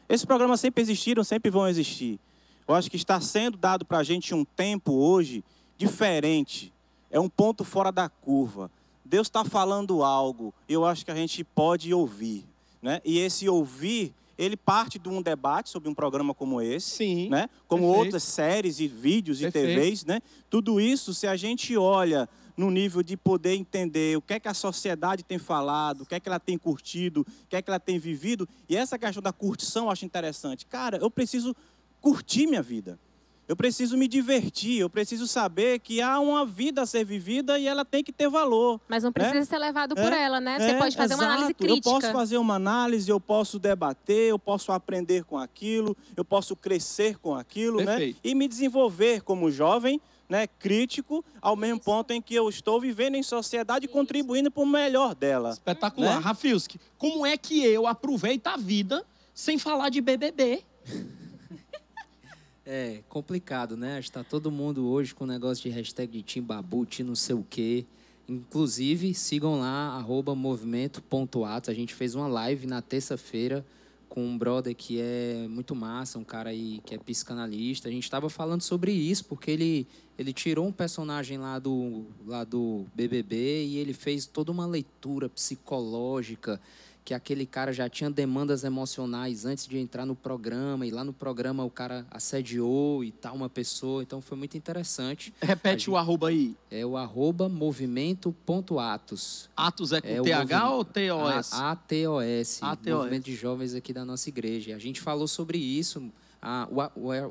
Esses programas sempre existiram, sempre vão existir. Eu acho que está sendo dado para a gente um tempo hoje diferente. É um ponto fora da curva. Deus está falando algo, eu acho que a gente pode ouvir, né? E esse ouvir, ele parte de um debate sobre um programa como esse, sim, né? Como perfeito. Outras séries e vídeos e Perfeito. TVs, né? Tudo isso, se a gente olha no nível de poder entender o que é que a sociedade tem falado, o que é que ela tem curtido, o que é que ela tem vivido, e essa questão da curtição eu acho interessante. Cara, eu preciso curtir minha vida. Eu preciso me divertir, eu preciso saber que há uma vida a ser vivida e ela tem que ter valor. Mas não precisa ser levado por ela, né? Você pode fazer uma análise crítica. Eu posso fazer uma análise, eu posso debater, eu posso aprender com aquilo, eu posso crescer com aquilo, né? E me desenvolver como jovem, né, crítico, ao mesmo ponto em que eu estou vivendo em sociedade e contribuindo para o melhor dela. Espetacular. Né? Rafilski, como é que eu aproveito a vida sem falar de BBB? É complicado, né? Está todo mundo hoje com o negócio de hashtag de Timbabu, não sei o quê. Inclusive, sigam lá, @movimento.atos. A gente fez uma live na terça-feira com um brother que é muito massa, um cara aí que é psicanalista. A gente estava falando sobre isso, porque ele tirou um personagem lá do BBB e ele fez toda uma leitura psicológica, que aquele cara já tinha demandas emocionais antes de entrar no programa, e lá no programa o cara assediou e tal uma pessoa, então foi muito interessante. Repete o arroba aí. É o @movimento.atos. Atos é com TH ou TOS? ATOS, Movimento de Jovens aqui da nossa igreja. A gente falou sobre isso,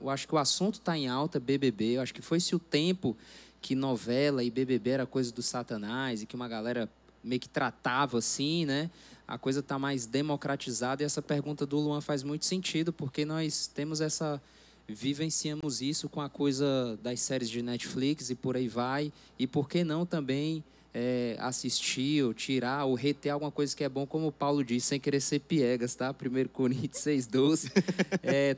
eu acho que o assunto está em alta, BBB, eu acho que foi-se o tempo que novela e BBB era coisa do Satanás, e que uma galera meio que tratava assim, né? A coisa está mais democratizada, e essa pergunta do Luan faz muito sentido, porque nós vivenciamos isso com a coisa das séries de Netflix e por aí vai, e por que não também assistir ou tirar ou reter alguma coisa que é bom, como o Paulo disse, sem querer ser piegas, tá? 1 Coríntios 6:12.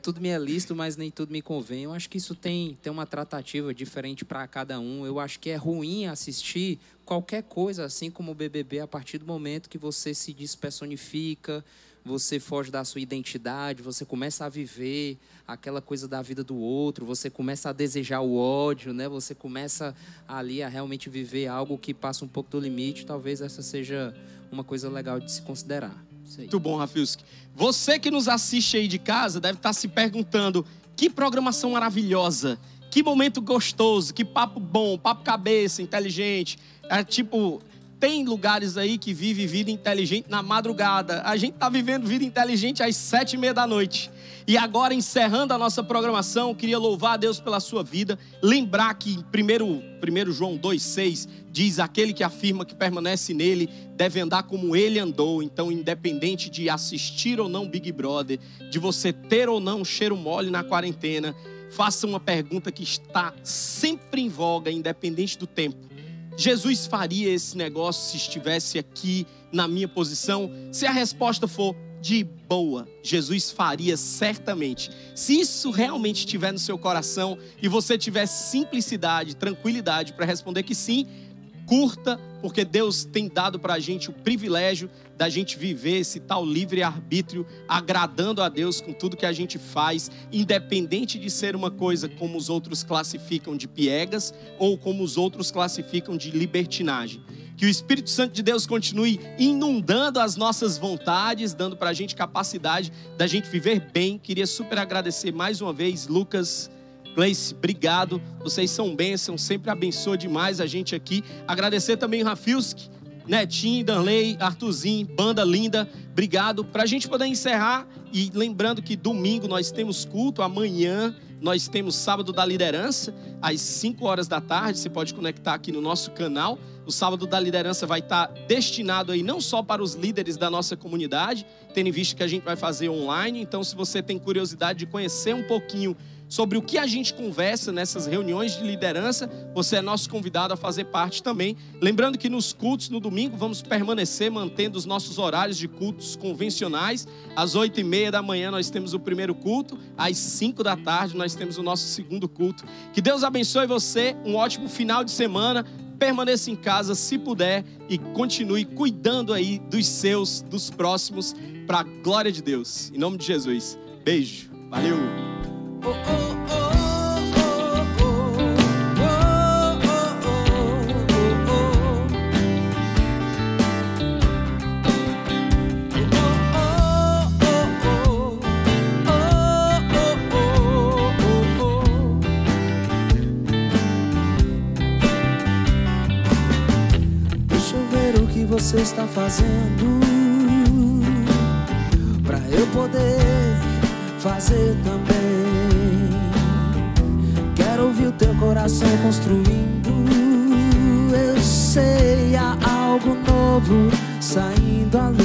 Tudo me é lícito, mas nem tudo me convém. Eu acho que isso tem uma tratativa diferente para cada um. Eu acho que é ruim assistir qualquer coisa, assim como o BBB, a partir do momento que você se despersonifica, você foge da sua identidade, você começa a viver aquela coisa da vida do outro, você começa a desejar o ódio, né? Você começa ali a realmente viver algo que passa um pouco do limite. Talvez essa seja uma coisa legal de se considerar. Muito bom, Rafilski. Você que nos assiste aí de casa deve estar se perguntando: que programação maravilhosa, que momento gostoso, que papo bom, papo cabeça, inteligente. Tem lugares aí que vive vida inteligente na madrugada. A gente está vivendo vida inteligente às 7h30 da noite. E agora, encerrando a nossa programação, eu queria louvar a Deus pela sua vida. Lembrar que 1 João 2,6 diz: aquele que afirma que permanece nele deve andar como ele andou. Então, independente de assistir ou não Big Brother, de você ter ou não um cheiro mole na quarentena, faça uma pergunta que está sempre em voga, independente do tempo. Jesus faria esse negócio se estivesse aqui na minha posição? Se a resposta for de boa, Jesus faria certamente. Se isso realmente estiver no seu coração e você tiver simplicidade, tranquilidade para responder que sim, curta, porque Deus tem dado para a gente o privilégio da gente viver esse tal livre-arbítrio, agradando a Deus com tudo que a gente faz, independente de ser uma coisa como os outros classificam de piegas ou como os outros classificam de libertinagem. Que o Espírito Santo de Deus continue inundando as nossas vontades, dando para a gente capacidade da gente viver bem. Queria super agradecer mais uma vez, Lucas, Gleice, obrigado, vocês são bênção, sempre abençoa demais a gente aqui. Agradecer também o Rafilski, Netinho, Danley, Arthurzinho, banda linda, obrigado. Para a gente poder encerrar, e lembrando que domingo nós temos culto, amanhã nós temos Sábado da Liderança, às 5 horas da tarde, você pode conectar aqui no nosso canal. O Sábado da Liderança vai estar destinado aí não só para os líderes da nossa comunidade, tendo em vista que a gente vai fazer online. Então, se você tem curiosidade de conhecer um pouquinho sobre o que a gente conversa nessas reuniões de liderança, você é nosso convidado a fazer parte também. Lembrando que nos cultos no domingo vamos permanecer mantendo os nossos horários de cultos convencionais. Às 8h30 da manhã nós temos o primeiro culto, às 5 da tarde nós temos o nosso segundo culto. Que Deus abençoe você, um ótimo final de semana. Permaneça em casa se puder e continue cuidando aí dos seus, dos próximos, para a glória de Deus. Em nome de Jesus. Beijo. Valeu. Deixa eu ver o que você está fazendo, pra eu poder fazer também. Quero ouvir o teu coração construindo. Eu sei, há algo novo saindo à luz.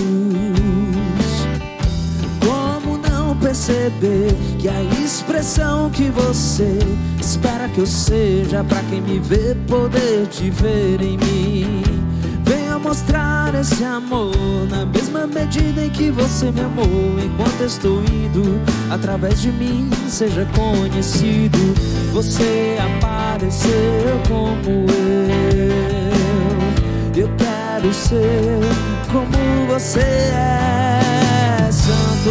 Como não perceber que a expressão que você espera que eu seja, pra quem me vê poder te ver em mim. Venha mostrar esse amor na mesma medida em que você me amou. Enquanto estou indo, através de mim seja conhecido. Você apareceu como eu quero ser como você é. Santo,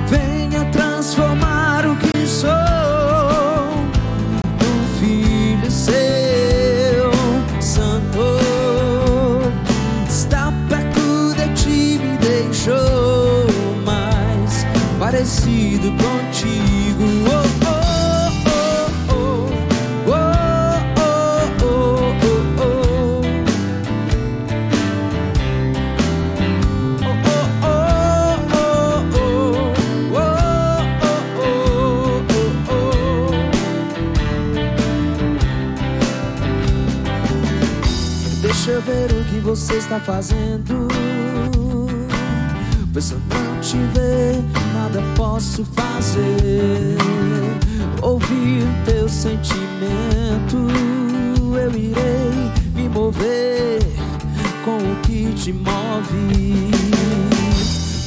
venha transformar o que sou num filho seu. Santo, está perto de ti, me deixou mais parecido contigo. Oh, oh. Deixa eu ver o que você está fazendo. Pois se eu não te ver, nada posso fazer. Ouvir o teu sentimento, eu irei me mover com o que te move.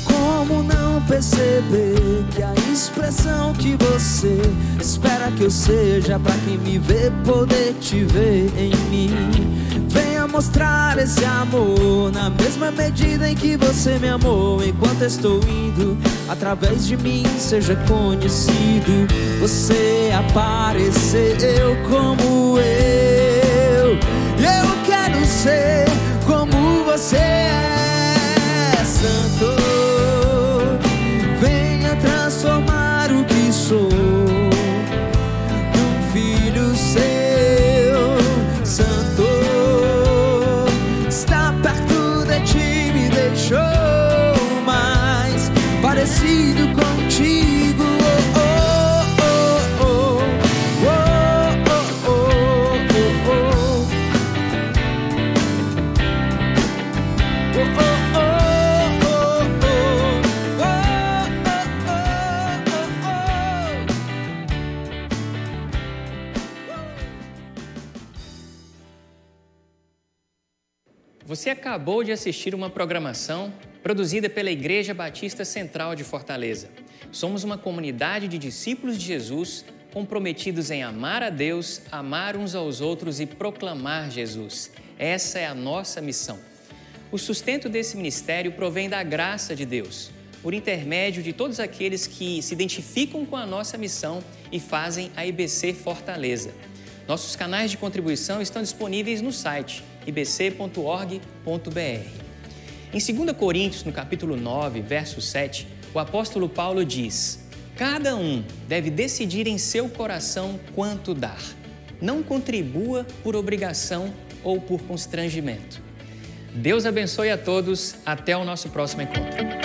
Como não perceber que a expressão que você espera que eu seja, pra quem me vê poder te ver em mim. Venha mostrar esse amor na mesma medida em que você me amou. Enquanto estou indo, através de mim seja conhecido. Você apareceu como eu, e eu quero ser como você é. Santo, venha transformar o que sou num filho seu. Santo, está perto de ti, me deixou mais parecido contigo. Você acabou de assistir uma programação produzida pela Igreja Batista Central de Fortaleza. Somos uma comunidade de discípulos de Jesus comprometidos em amar a Deus, amar uns aos outros e proclamar Jesus. Essa é a nossa missão. O sustento desse ministério provém da graça de Deus, por intermédio de todos aqueles que se identificam com a nossa missão e fazem a IBC Fortaleza. Nossos canais de contribuição estão disponíveis no site ibc.org.br. Em 2 Coríntios, no capítulo 9, verso 7, o apóstolo Paulo diz: cada um deve decidir em seu coração quanto dar. Não contribua por obrigação ou por constrangimento. Deus abençoe a todos. Até o nosso próximo encontro.